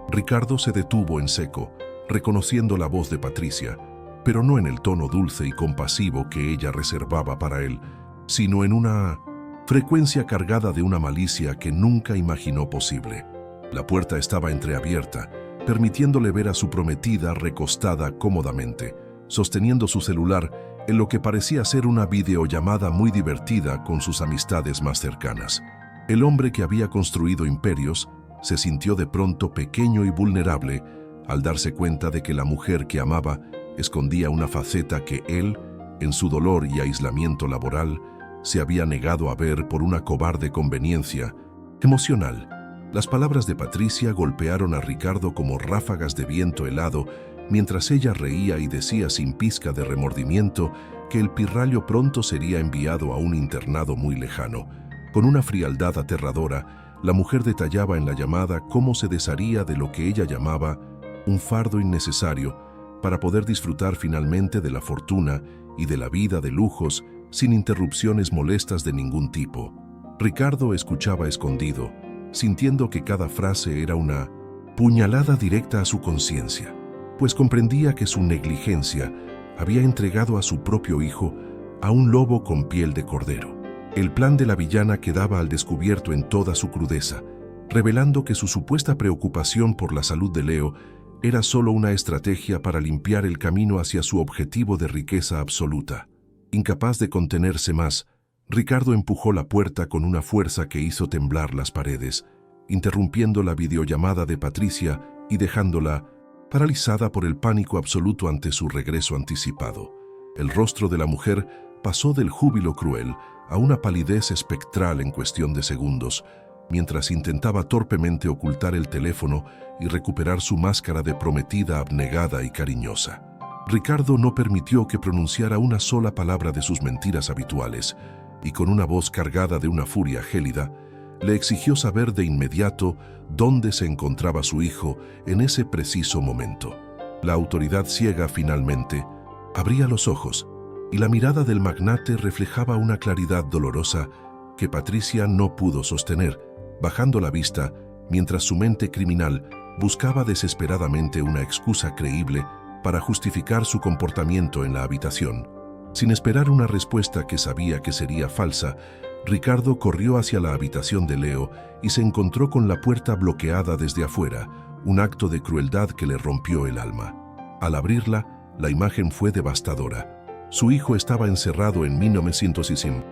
Ricardo se detuvo en seco, reconociendo la voz de Patricia, pero no en el tono dulce y compasivo que ella reservaba para él, sino en una frecuencia cargada de una malicia que nunca imaginó posible. La puerta estaba entreabierta, permitiéndole ver a su prometida recostada cómodamente, sosteniendo su celular en lo que parecía ser una videollamada muy divertida con sus amistades más cercanas. El hombre que había construido imperios se sintió de pronto pequeño y vulnerable al darse cuenta de que la mujer que amaba escondía una faceta que él, en su dolor y aislamiento laboral, se había negado a ver por una cobarde conveniencia emocional. Las palabras de Patricia golpearon a Ricardo como ráfagas de viento helado, mientras ella reía y decía sin pizca de remordimiento que el pirrallo pronto sería enviado a un internado muy lejano. Con una frialdad aterradora, la mujer detallaba en la llamada cómo se desharía de lo que ella llamaba un fardo innecesario para poder disfrutar finalmente de la fortuna y de la vida de lujos sin interrupciones molestas de ningún tipo. Ricardo escuchaba escondido, sintiendo que cada frase era una puñalada directa a su conciencia, pues comprendía que su negligencia había entregado a su propio hijo a un lobo con piel de cordero. El plan de la villana quedaba al descubierto en toda su crudeza, revelando que su supuesta preocupación por la salud de Leo era solo una estrategia para limpiar el camino hacia su objetivo de riqueza absoluta. Incapaz de contenerse más, Ricardo empujó la puerta con una fuerza que hizo temblar las paredes, interrumpiendo la videollamada de Patricia y dejándola paralizada por el pánico absoluto ante su regreso anticipado. El rostro de la mujer pasó del júbilo cruel a una palidez espectral en cuestión de segundos, mientras intentaba torpemente ocultar el teléfono y recuperar su máscara de prometida abnegada y cariñosa. Ricardo no permitió que pronunciara una sola palabra de sus mentiras habituales, y con una voz cargada de una furia gélida, le exigió saber de inmediato dónde se encontraba su hijo en ese preciso momento. La autoridad ciega finalmente abría los ojos, y la mirada del magnate reflejaba una claridad dolorosa que Patricia no pudo sostener, bajando la vista mientras su mente criminal buscaba desesperadamente una excusa creíble para justificar su comportamiento en la habitación. Sin esperar una respuesta que sabía que sería falsa, Ricardo corrió hacia la habitación de Leo y se encontró con la puerta bloqueada desde afuera, un acto de crueldad que le rompió el alma. Al abrirla, la imagen fue devastadora. Su hijo estaba encerrado en 1905,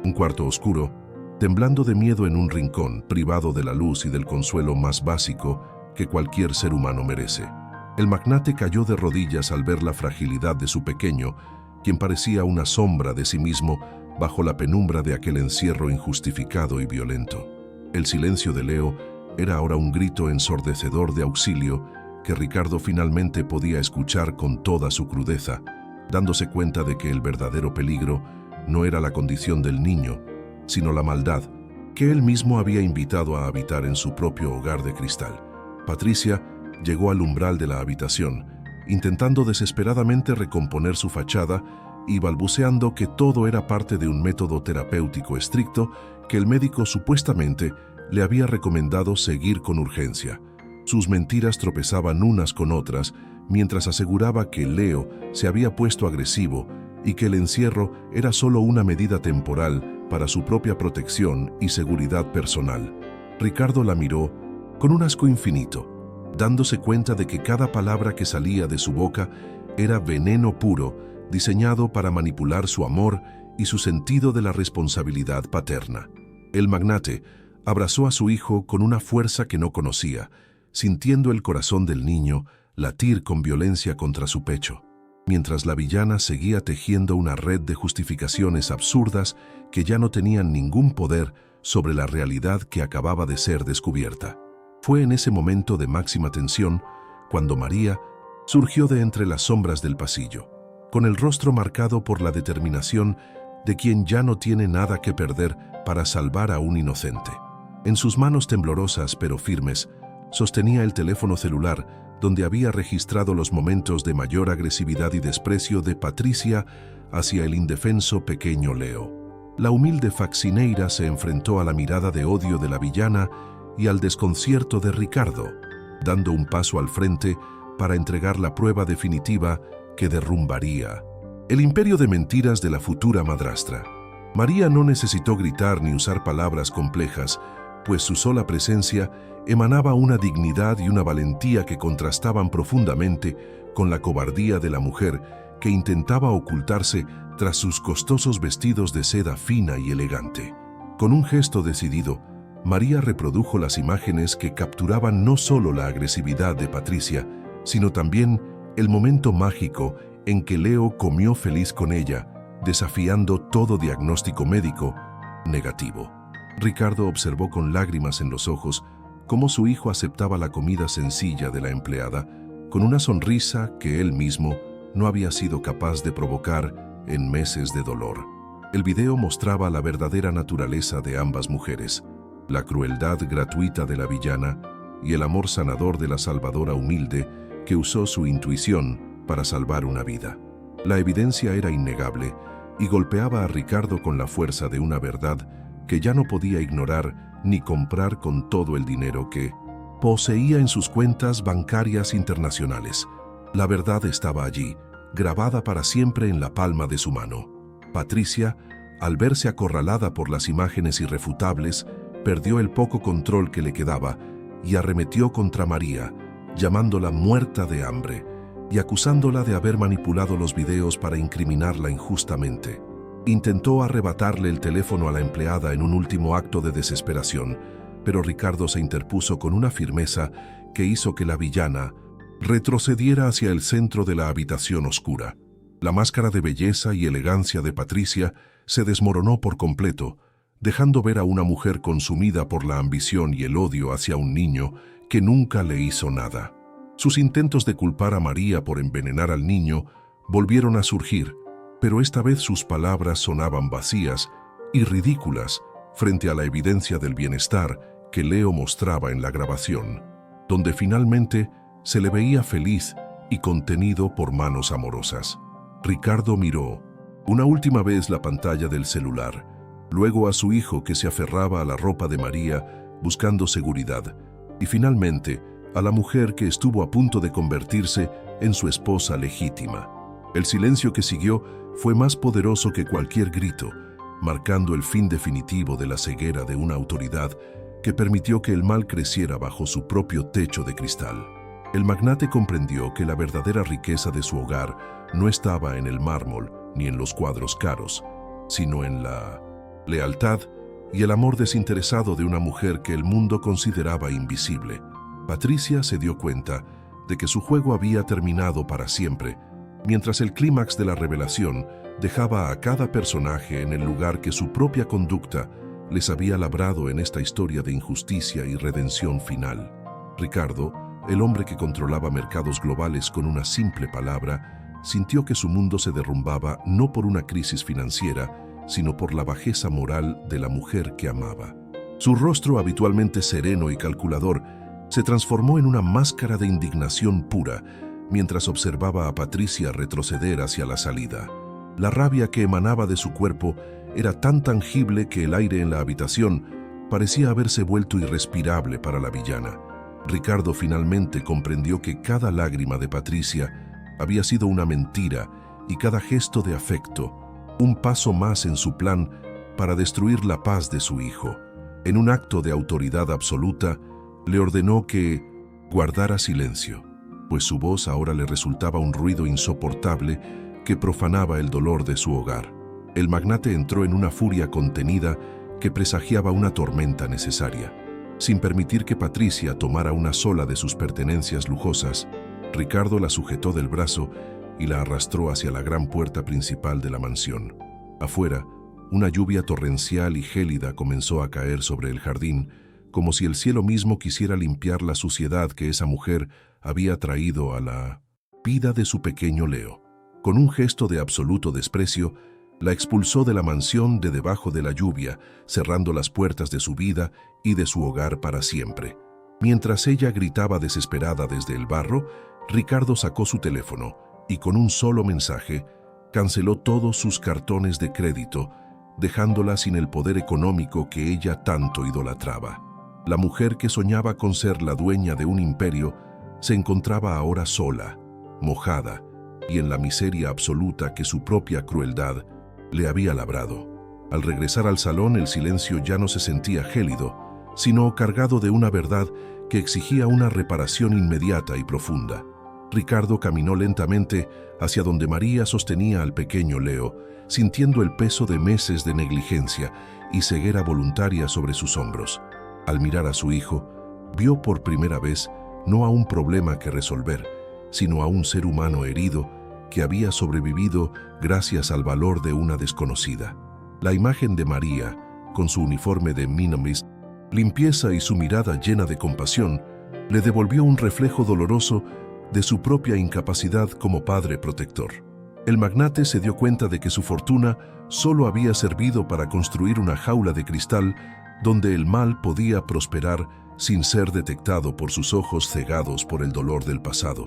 un cuarto oscuro, temblando de miedo en un rincón, privado de la luz y del consuelo más básico que cualquier ser humano merece. El magnate cayó de rodillas al ver la fragilidad de su pequeño, quien parecía una sombra de sí mismo bajo la penumbra de aquel encierro injustificado y violento. El silencio de Leo era ahora un grito ensordecedor de auxilio que Ricardo finalmente podía escuchar con toda su crudeza, dándose cuenta de que el verdadero peligro no era la condición del niño, sino la maldad que él mismo había invitado a habitar en su propio hogar de cristal. Patricia llegó al umbral de la habitación, intentando desesperadamente recomponer su fachada y balbuceando que todo era parte de un método terapéutico estricto que el médico supuestamente le había recomendado seguir con urgencia. Sus mentiras tropezaban unas con otras mientras aseguraba que Leo se había puesto agresivo y que el encierro era solo una medida temporal para su propia protección y seguridad personal. Ricardo la miró con un asco infinito, dándose cuenta de que cada palabra que salía de su boca era veneno puro, diseñado para manipular su amor y su sentido de la responsabilidad paterna. El magnate abrazó a su hijo con una fuerza que no conocía, sintiendo el corazón del niño latir con violencia contra su pecho, mientras la villana seguía tejiendo una red de justificaciones absurdas que ya no tenían ningún poder sobre la realidad que acababa de ser descubierta. Fue en ese momento de máxima tensión cuando María surgió de entre las sombras del pasillo, con el rostro marcado por la determinación de quien ya no tiene nada que perder para salvar a un inocente. En sus manos temblorosas pero firmes, sostenía el teléfono celular donde había registrado los momentos de mayor agresividad y desprecio de Patricia hacia el indefenso pequeño Leo. La humilde faccineira se enfrentó a la mirada de odio de la villana y al desconcierto de Ricardo, dando un paso al frente para entregar la prueba definitiva que derrumbaría el imperio de mentiras de la futura madrastra. María no necesitó gritar ni usar palabras complejas, pues su sola presencia emanaba una dignidad y una valentía que contrastaban profundamente con la cobardía de la mujer que intentaba ocultarse tras sus costosos vestidos de seda fina y elegante. Con un gesto decidido, María reprodujo las imágenes que capturaban no solo la agresividad de Patricia, sino también el momento mágico en que Leo comió feliz con ella, desafiando todo diagnóstico médico negativo. Ricardo observó con lágrimas en los ojos cómo su hijo aceptaba la comida sencilla de la empleada, con una sonrisa que él mismo no había sido capaz de provocar en meses de dolor. El video mostraba la verdadera naturaleza de ambas mujeres, la crueldad gratuita de la villana y el amor sanador de la salvadora humilde que usó su intuición para salvar una vida. La evidencia era innegable y golpeaba a Ricardo con la fuerza de una verdad que ya no podía ignorar ni comprar con todo el dinero que poseía en sus cuentas bancarias internacionales. La verdad estaba allí, grabada para siempre en la palma de su mano. Patricia, al verse acorralada por las imágenes irrefutables, perdió el poco control que le quedaba y arremetió contra María, llamándola muerta de hambre y acusándola de haber manipulado los videos para incriminarla injustamente. Intentó arrebatarle el teléfono a la empleada en un último acto de desesperación, pero Ricardo se interpuso con una firmeza que hizo que la villana retrocediera hacia el centro de la habitación oscura. La máscara de belleza y elegancia de Patricia se desmoronó por completo, dejando ver a una mujer consumida por la ambición y el odio hacia un niño que nunca le hizo nada. Sus intentos de culpar a María por envenenar al niño volvieron a surgir, pero esta vez sus palabras sonaban vacías y ridículas frente a la evidencia del bienestar que Leo mostraba en la grabación, donde finalmente se le veía feliz y contenido por manos amorosas. Ricardo miró una última vez la pantalla del celular, luego a su hijo que se aferraba a la ropa de María buscando seguridad, y finalmente a la mujer que estuvo a punto de convertirse en su esposa legítima. El silencio que siguió fue más poderoso que cualquier grito, marcando el fin definitivo de la ceguera de una autoridad que permitió que el mal creciera bajo su propio techo de cristal. El magnate comprendió que la verdadera riqueza de su hogar no estaba en el mármol ni en los cuadros caros, sino en la lealtad y el amor desinteresado de una mujer que el mundo consideraba invisible. Patricia se dio cuenta de que su juego había terminado para siempre, mientras el clímax de la revelación dejaba a cada personaje en el lugar que su propia conducta les había labrado en esta historia de injusticia y redención final. Ricardo, el hombre que controlaba mercados globales con una simple palabra, sintió que su mundo se derrumbaba no por una crisis financiera, sino por la bajeza moral de la mujer que amaba. Su rostro, habitualmente sereno y calculador, se transformó en una máscara de indignación pura mientras observaba a Patricia retroceder hacia la salida. La rabia que emanaba de su cuerpo era tan tangible que el aire en la habitación parecía haberse vuelto irrespirable para la villana. Ricardo finalmente comprendió que cada lágrima de Patricia había sido una mentira y cada gesto de afecto un paso más en su plan para destruir la paz de su hijo. En un acto de autoridad absoluta, le ordenó que guardara silencio, pues su voz ahora le resultaba un ruido insoportable que profanaba el dolor de su hogar. El magnate entró en una furia contenida que presagiaba una tormenta necesaria. Sin permitir que Patricia tomara una sola de sus pertenencias lujosas, Ricardo la sujetó del brazo y la arrastró hacia la gran puerta principal de la mansión. Afuera, una lluvia torrencial y gélida comenzó a caer sobre el jardín, como si el cielo mismo quisiera limpiar la suciedad que esa mujer había traído a la vida de su pequeño Leo. Con un gesto de absoluto desprecio, la expulsó de la mansión de debajo de la lluvia, cerrando las puertas de su vida y de su hogar para siempre. Mientras ella gritaba desesperada desde el barro, Ricardo sacó su teléfono y con un solo mensaje canceló todos sus cartones de crédito, dejándola sin el poder económico que ella tanto idolatraba. La mujer que soñaba con ser la dueña de un imperio se encontraba ahora sola, mojada y en la miseria absoluta que su propia crueldad le había labrado. Al regresar al salón, el silencio ya no se sentía gélido, sino cargado de una verdad que exigía una reparación inmediata y profunda. Ricardo caminó lentamente hacia donde María sostenía al pequeño Leo, sintiendo el peso de meses de negligencia y ceguera voluntaria sobre sus hombros. Al mirar a su hijo, vio por primera vez no a un problema que resolver, sino a un ser humano herido que había sobrevivido gracias al valor de una desconocida. La imagen de María, con su uniforme de minimis, limpieza y su mirada llena de compasión, le devolvió un reflejo doloroso de su propia incapacidad como padre protector. El magnate se dio cuenta de que su fortuna solo había servido para construir una jaula de cristal donde el mal podía prosperar sin ser detectado por sus ojos cegados por el dolor del pasado.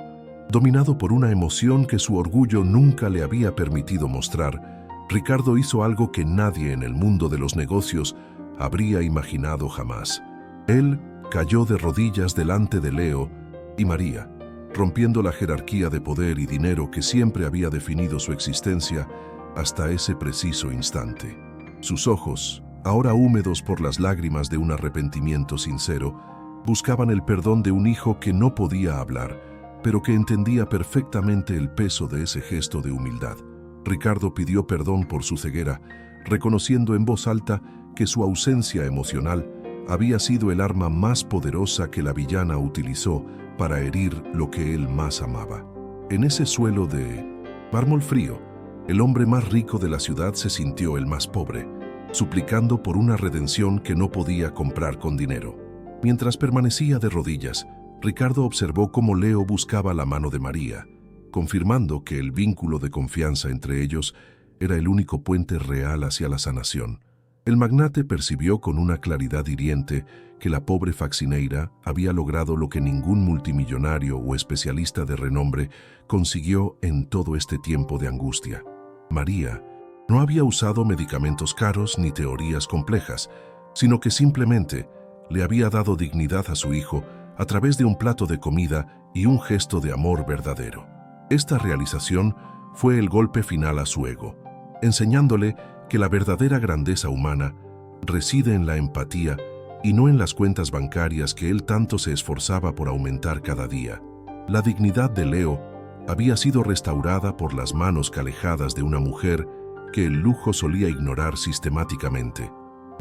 Dominado por una emoción que su orgullo nunca le había permitido mostrar, Ricardo hizo algo que nadie en el mundo de los negocios habría imaginado jamás. Él cayó de rodillas delante de Leo y María, rompiendo la jerarquía de poder y dinero que siempre había definido su existencia hasta ese preciso instante. Sus ojos, ahora húmedos por las lágrimas de un arrepentimiento sincero, buscaban el perdón de un hijo que no podía hablar, pero que entendía perfectamente el peso de ese gesto de humildad. Ricardo pidió perdón por su ceguera, reconociendo en voz alta que su ausencia emocional había sido el arma más poderosa que la villana utilizó para herir lo que él más amaba. En ese suelo de mármol frío, el hombre más rico de la ciudad se sintió el más pobre, suplicando por una redención que no podía comprar con dinero. Mientras permanecía de rodillas, Ricardo observó cómo Leo buscaba la mano de María, confirmando que el vínculo de confianza entre ellos era el único puente real hacia la sanación. El magnate percibió con una claridad hiriente que la pobre Faxineira había logrado lo que ningún multimillonario o especialista de renombre consiguió en todo este tiempo de angustia. María no había usado medicamentos caros ni teorías complejas, sino que simplemente le había dado dignidad a su hijo a través de un plato de comida y un gesto de amor verdadero. Esta realización fue el golpe final a su ego, enseñándole que la verdadera grandeza humana reside en la empatía y no en las cuentas bancarias que él tanto se esforzaba por aumentar cada día. La dignidad de Leo había sido restaurada por las manos calejadas de una mujer que el lujo solía ignorar sistemáticamente.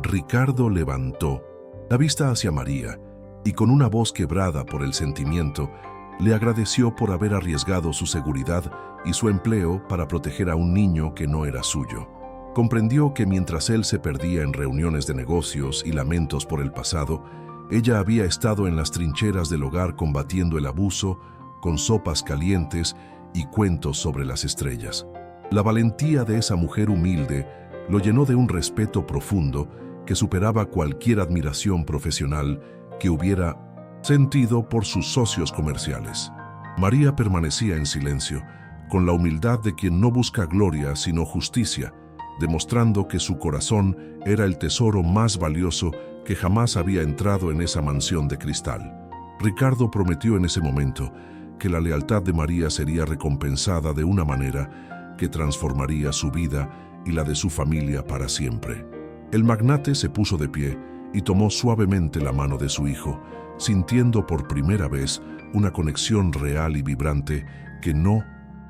Ricardo levantó la vista hacia María y con una voz quebrada por el sentimiento, le agradeció por haber arriesgado su seguridad y su empleo para proteger a un niño que no era suyo. Comprendió que mientras él se perdía en reuniones de negocios y lamentos por el pasado, ella había estado en las trincheras del hogar combatiendo el abuso, con sopas calientes y cuentos sobre las estrellas. La valentía de esa mujer humilde lo llenó de un respeto profundo que superaba cualquier admiración profesional que hubiera sentido por sus socios comerciales. María permanecía en silencio, con la humildad de quien no busca gloria sino justicia, demostrando que su corazón era el tesoro más valioso que jamás había entrado en esa mansión de cristal. Ricardo prometió en ese momento que la lealtad de María sería recompensada de una manera que transformaría su vida y la de su familia para siempre. El magnate se puso de pie y tomó suavemente la mano de su hijo, sintiendo por primera vez una conexión real y vibrante que no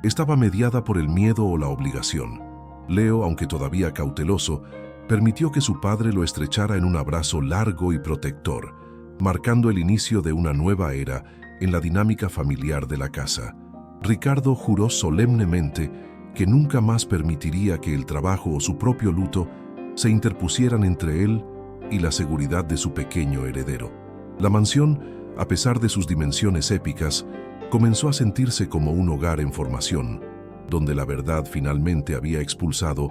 estaba mediada por el miedo o la obligación. Leo, aunque todavía cauteloso, permitió que su padre lo estrechara en un abrazo largo y protector, marcando el inicio de una nueva era en la dinámica familiar de la casa. Ricardo juró solemnemente que nunca más permitiría que el trabajo o su propio luto se interpusieran entre él y la seguridad de su pequeño heredero. La mansión, a pesar de sus dimensiones épicas, comenzó a sentirse como un hogar en formación, donde la verdad finalmente había expulsado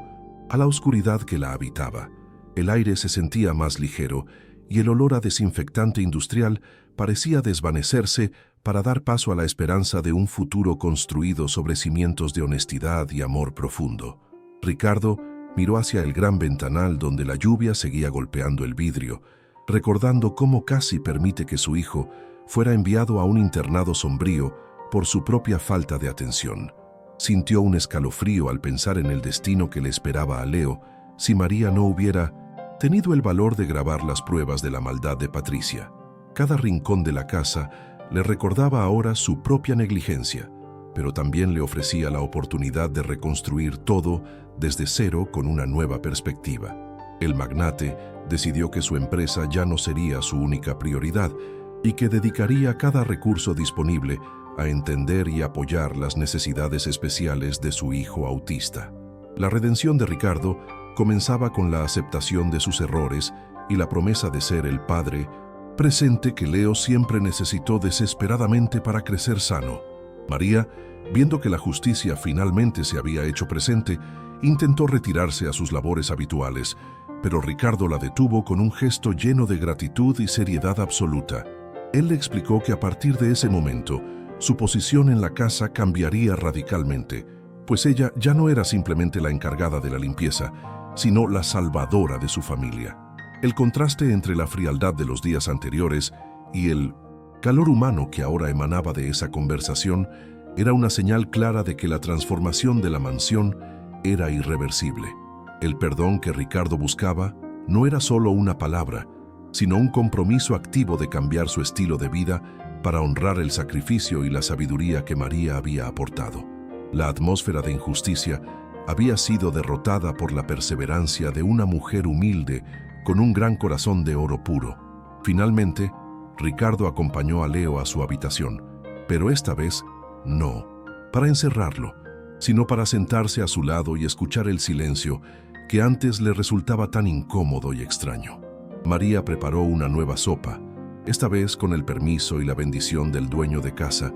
a la oscuridad que la habitaba. El aire se sentía más ligero y el olor a desinfectante industrial parecía desvanecerse para dar paso a la esperanza de un futuro construido sobre cimientos de honestidad y amor profundo. Ricardo miró hacia el gran ventanal donde la lluvia seguía golpeando el vidrio, recordando cómo casi permite que su hijo fuera enviado a un internado sombrío por su propia falta de atención. Sintió un escalofrío al pensar en el destino que le esperaba a Leo si María no hubiera tenido el valor de grabar las pruebas de la maldad de Patricia. Cada rincón de la casa le recordaba ahora su propia negligencia, pero también le ofrecía la oportunidad de reconstruir todo desde cero con una nueva perspectiva. El magnate decidió que su empresa ya no sería su única prioridad y que dedicaría cada recurso disponible a entender y apoyar las necesidades especiales de su hijo autista. La redención de Ricardo comenzaba con la aceptación de sus errores y la promesa de ser el padre presente que Leo siempre necesitó desesperadamente para crecer sano. María, viendo que la justicia finalmente se había hecho presente, intentó retirarse a sus labores habituales, pero Ricardo la detuvo con un gesto lleno de gratitud y seriedad absoluta. Él le explicó que a partir de ese momento, su posición en la casa cambiaría radicalmente, pues ella ya no era simplemente la encargada de la limpieza, sino la salvadora de su familia. El contraste entre la frialdad de los días anteriores y el calor humano que ahora emanaba de esa conversación era una señal clara de que la transformación de la mansión era irreversible. El perdón que Ricardo buscaba no era solo una palabra, sino un compromiso activo de cambiar su estilo de vida para honrar el sacrificio y la sabiduría que María había aportado. La atmósfera de injusticia había sido derrotada por la perseverancia de una mujer humilde con un gran corazón de oro puro. Finalmente, Ricardo acompañó a Leo a su habitación, pero esta vez no para encerrarlo, sino para sentarse a su lado y escuchar el silencio que antes le resultaba tan incómodo y extraño. María preparó una nueva sopa, esta vez con el permiso y la bendición del dueño de casa,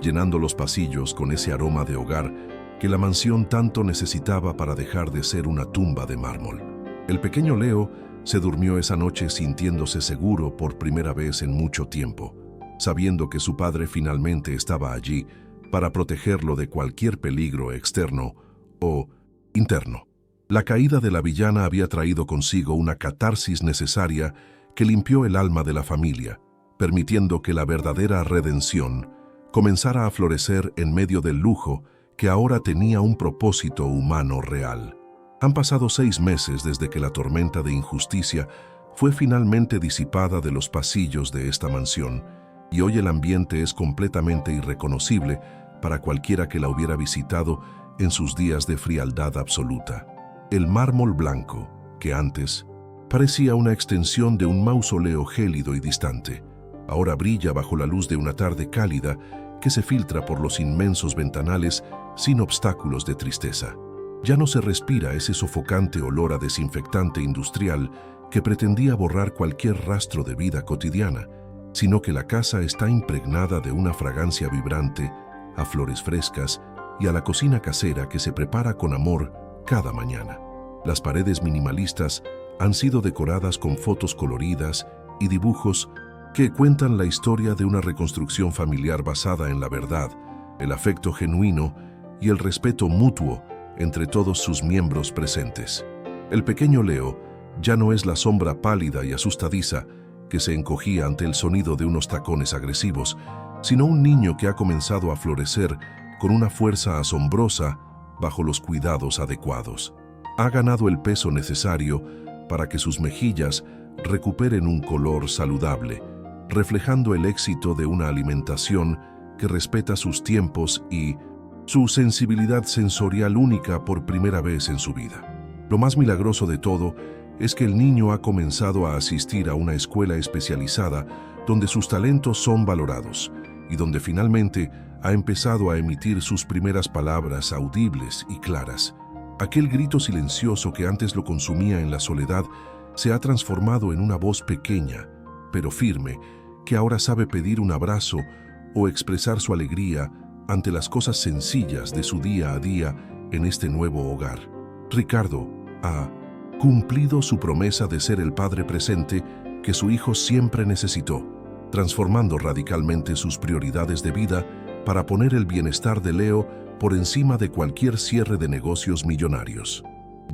llenando los pasillos con ese aroma de hogar que la mansión tanto necesitaba para dejar de ser una tumba de mármol. El pequeño Leo se durmió esa noche sintiéndose seguro por primera vez en mucho tiempo, sabiendo que su padre finalmente estaba allí para protegerlo de cualquier peligro externo o interno. La caída de la villana había traído consigo una catarsis necesaria que limpió el alma de la familia, permitiendo que la verdadera redención comenzara a florecer en medio del lujo que ahora tenía un propósito humano real. Han pasado 6 meses desde que la tormenta de injusticia fue finalmente disipada de los pasillos de esta mansión, y hoy el ambiente es completamente irreconocible para cualquiera que la hubiera visitado en sus días de frialdad absoluta. El mármol blanco, que antes parecía una extensión de un mausoleo gélido y distante, ahora brilla bajo la luz de una tarde cálida que se filtra por los inmensos ventanales sin obstáculos de tristeza. Ya no se respira ese sofocante olor a desinfectante industrial que pretendía borrar cualquier rastro de vida cotidiana, sino que la casa está impregnada de una fragancia vibrante, a flores frescas y a la cocina casera que se prepara con amor cada mañana. Las paredes minimalistas han sido decoradas con fotos coloridas y dibujos que cuentan la historia de una reconstrucción familiar basada en la verdad, el afecto genuino y el respeto mutuo entre todos sus miembros presentes. El pequeño Leo ya no es la sombra pálida y asustadiza que se encogía ante el sonido de unos tacones agresivos, sino un niño que ha comenzado a florecer con una fuerza asombrosa bajo los cuidados adecuados. Ha ganado el peso necesario para que sus mejillas recuperen un color saludable, reflejando el éxito de una alimentación que respeta sus tiempos y su sensibilidad sensorial única por primera vez en su vida. Lo más milagroso de todo es que el niño ha comenzado a asistir a una escuela especializada donde sus talentos son valorados y donde finalmente ha empezado a emitir sus primeras palabras audibles y claras. Aquel grito silencioso que antes lo consumía en la soledad se ha transformado en una voz pequeña, pero firme, que ahora sabe pedir un abrazo o expresar su alegría ante las cosas sencillas de su día a día en este nuevo hogar. Ricardo ha cumplido su promesa de ser el padre presente que su hijo siempre necesitó, transformando radicalmente sus prioridades de vida para poner el bienestar de Leo por encima de cualquier cierre de negocios millonarios.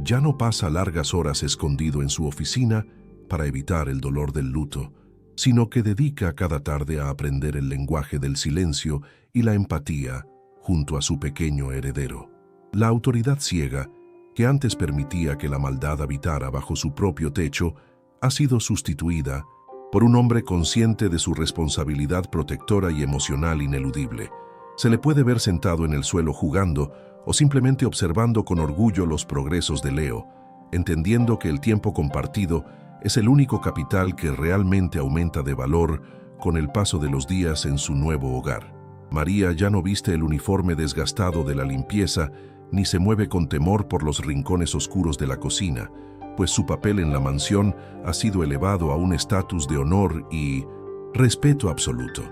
Ya no pasa largas horas escondido en su oficina para evitar el dolor del luto, sino que dedica cada tarde a aprender el lenguaje del silencio y la empatía junto a su pequeño heredero. La autoridad ciega, que antes permitía que la maldad habitara bajo su propio techo, ha sido sustituida por un hombre consciente de su responsabilidad protectora y emocional ineludible. Se le puede ver sentado en el suelo jugando o simplemente observando con orgullo los progresos de Leo, entendiendo que el tiempo compartido es el único capital que realmente aumenta de valor con el paso de los días en su nuevo hogar. María ya no viste el uniforme desgastado de la limpieza ni se mueve con temor por los rincones oscuros de la cocina, pues su papel en la mansión ha sido elevado a un estatus de honor y respeto absoluto.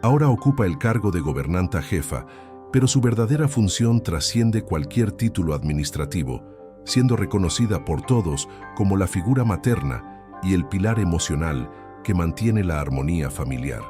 Ahora ocupa el cargo de gobernanta jefa, pero su verdadera función trasciende cualquier título administrativo, siendo reconocida por todos como la figura materna y el pilar emocional que mantiene la armonía familiar.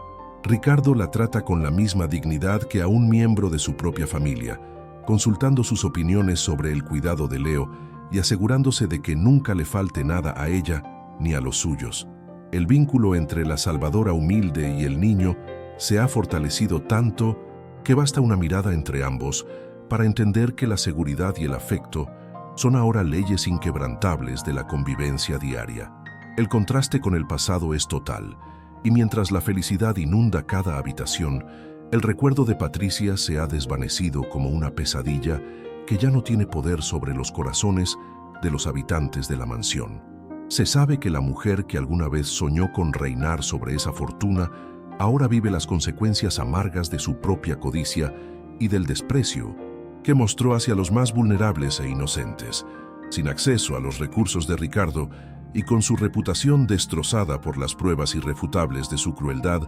Ricardo la trata con la misma dignidad que a un miembro de su propia familia, consultando sus opiniones sobre el cuidado de Leo y asegurándose de que nunca le falte nada a ella ni a los suyos. El vínculo entre la salvadora humilde y el niño se ha fortalecido tanto que basta una mirada entre ambos para entender que la seguridad y el afecto son ahora leyes inquebrantables de la convivencia diaria. El contraste con el pasado es total, y mientras la felicidad inunda cada habitación, el recuerdo de Patricia se ha desvanecido como una pesadilla que ya no tiene poder sobre los corazones de los habitantes de la mansión. Se sabe que la mujer que alguna vez soñó con reinar sobre esa fortuna ahora vive las consecuencias amargas de su propia codicia y del desprecio que mostró hacia los más vulnerables e inocentes. Sin acceso a los recursos de Ricardo y con su reputación destrozada por las pruebas irrefutables de su crueldad,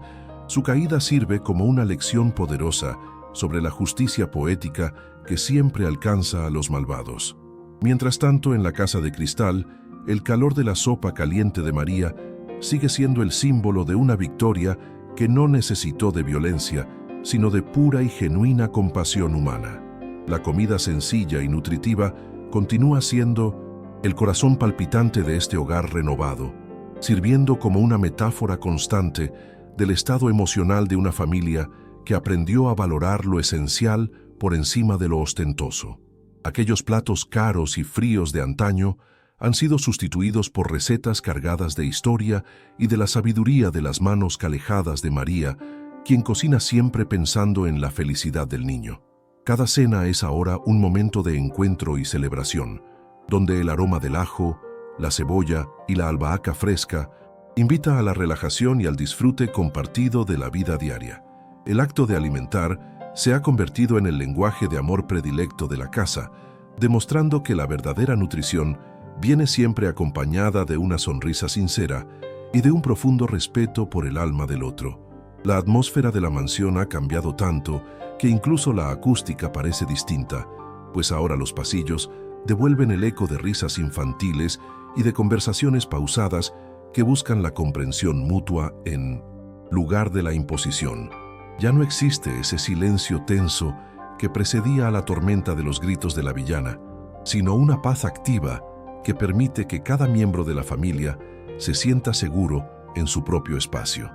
su caída sirve como una lección poderosa sobre la justicia poética que siempre alcanza a los malvados. Mientras tanto, en la casa de cristal, el calor de la sopa caliente de María sigue siendo el símbolo de una victoria que no necesitó de violencia, sino de pura y genuina compasión humana. La comida sencilla y nutritiva continúa siendo el corazón palpitante de este hogar renovado, sirviendo como una metáfora constante del estado emocional de una familia que aprendió a valorar lo esencial por encima de lo ostentoso. Aquellos platos caros y fríos de antaño han sido sustituidos por recetas cargadas de historia y de la sabiduría de las manos calejadas de María, quien cocina siempre pensando en la felicidad del niño. Cada cena es ahora un momento de encuentro y celebración, donde el aroma del ajo, la cebolla y la albahaca fresca invita a la relajación y al disfrute compartido de la vida diaria. El acto de alimentar se ha convertido en el lenguaje de amor predilecto de la casa, demostrando que la verdadera nutrición viene siempre acompañada de una sonrisa sincera y de un profundo respeto por el alma del otro. La atmósfera de la mansión ha cambiado tanto que incluso la acústica parece distinta, pues ahora los pasillos devuelven el eco de risas infantiles y de conversaciones pausadas que buscan la comprensión mutua en lugar de la imposición. Ya no existe ese silencio tenso que precedía a la tormenta de los gritos de la villana, sino una paz activa que permite que cada miembro de la familia se sienta seguro en su propio espacio.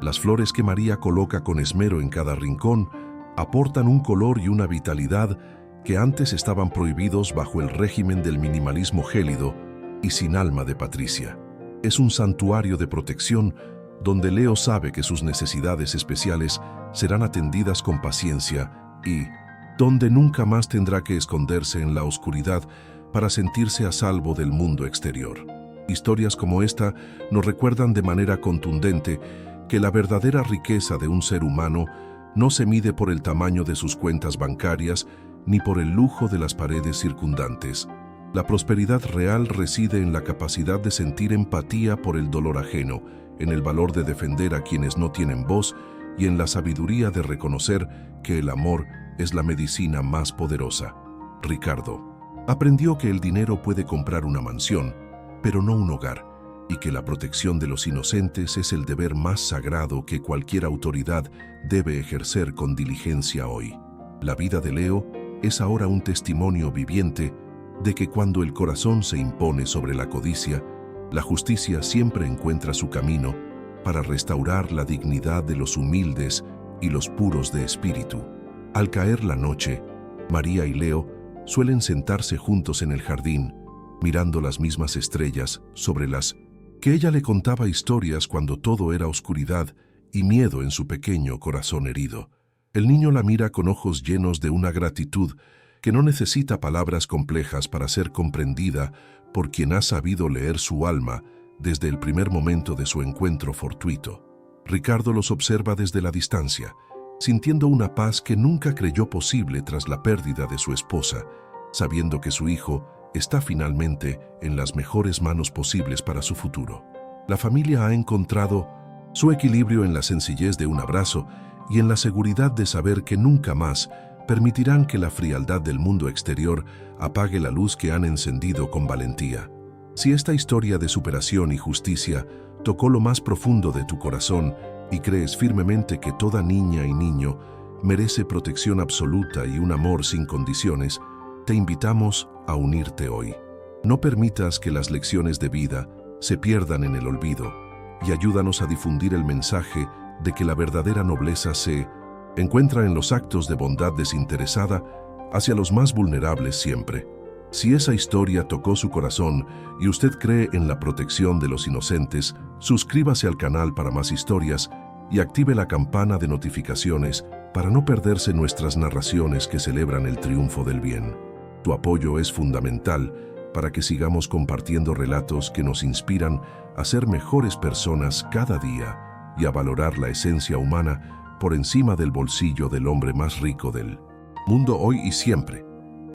Las flores que María coloca con esmero en cada rincón aportan un color y una vitalidad que antes estaban prohibidos bajo el régimen del minimalismo gélido y sin alma de Patricia. Es un santuario de protección donde Leo sabe que sus necesidades especiales serán atendidas con paciencia y donde nunca más tendrá que esconderse en la oscuridad para sentirse a salvo del mundo exterior. Historias como esta nos recuerdan de manera contundente que la verdadera riqueza de un ser humano no se mide por el tamaño de sus cuentas bancarias ni por el lujo de las paredes circundantes. La prosperidad real reside en la capacidad de sentir empatía por el dolor ajeno, en el valor de defender a quienes no tienen voz y en la sabiduría de reconocer que el amor es la medicina más poderosa. Ricardo aprendió que el dinero puede comprar una mansión, pero no un hogar, y que la protección de los inocentes es el deber más sagrado que cualquier autoridad debe ejercer con diligencia hoy. La vida de Leo es ahora un testimonio viviente de que cuando el corazón se impone sobre la codicia, la justicia siempre encuentra su camino para restaurar la dignidad de los humildes y los puros de espíritu. Al caer la noche, María y Leo suelen sentarse juntos en el jardín, mirando las mismas estrellas sobre las que ella le contaba historias cuando todo era oscuridad y miedo en su pequeño corazón herido. El niño la mira con ojos llenos de una gratitud que no necesita palabras complejas para ser comprendida por quien ha sabido leer su alma desde el primer momento de su encuentro fortuito. Ricardo los observa desde la distancia, sintiendo una paz que nunca creyó posible tras la pérdida de su esposa, sabiendo que su hijo está finalmente en las mejores manos posibles para su futuro. La familia ha encontrado su equilibrio en la sencillez de un abrazo y en la seguridad de saber que nunca más permitirán que la frialdad del mundo exterior apague la luz que han encendido con valentía. Si esta historia de superación y justicia tocó lo más profundo de tu corazón y crees firmemente que toda niña y niño merece protección absoluta y un amor sin condiciones, te invitamos a unirte hoy. No permitas que las lecciones de vida se pierdan en el olvido y ayúdanos a difundir el mensaje de que la verdadera nobleza se encuentra en los actos de bondad desinteresada hacia los más vulnerables siempre. Si esa historia tocó su corazón y usted cree en la protección de los inocentes, suscríbase al canal para más historias y active la campana de notificaciones para no perderse nuestras narraciones que celebran el triunfo del bien. Tu apoyo es fundamental para que sigamos compartiendo relatos que nos inspiran a ser mejores personas cada día y a valorar la esencia humana por encima del bolsillo del hombre más rico del mundo hoy y siempre.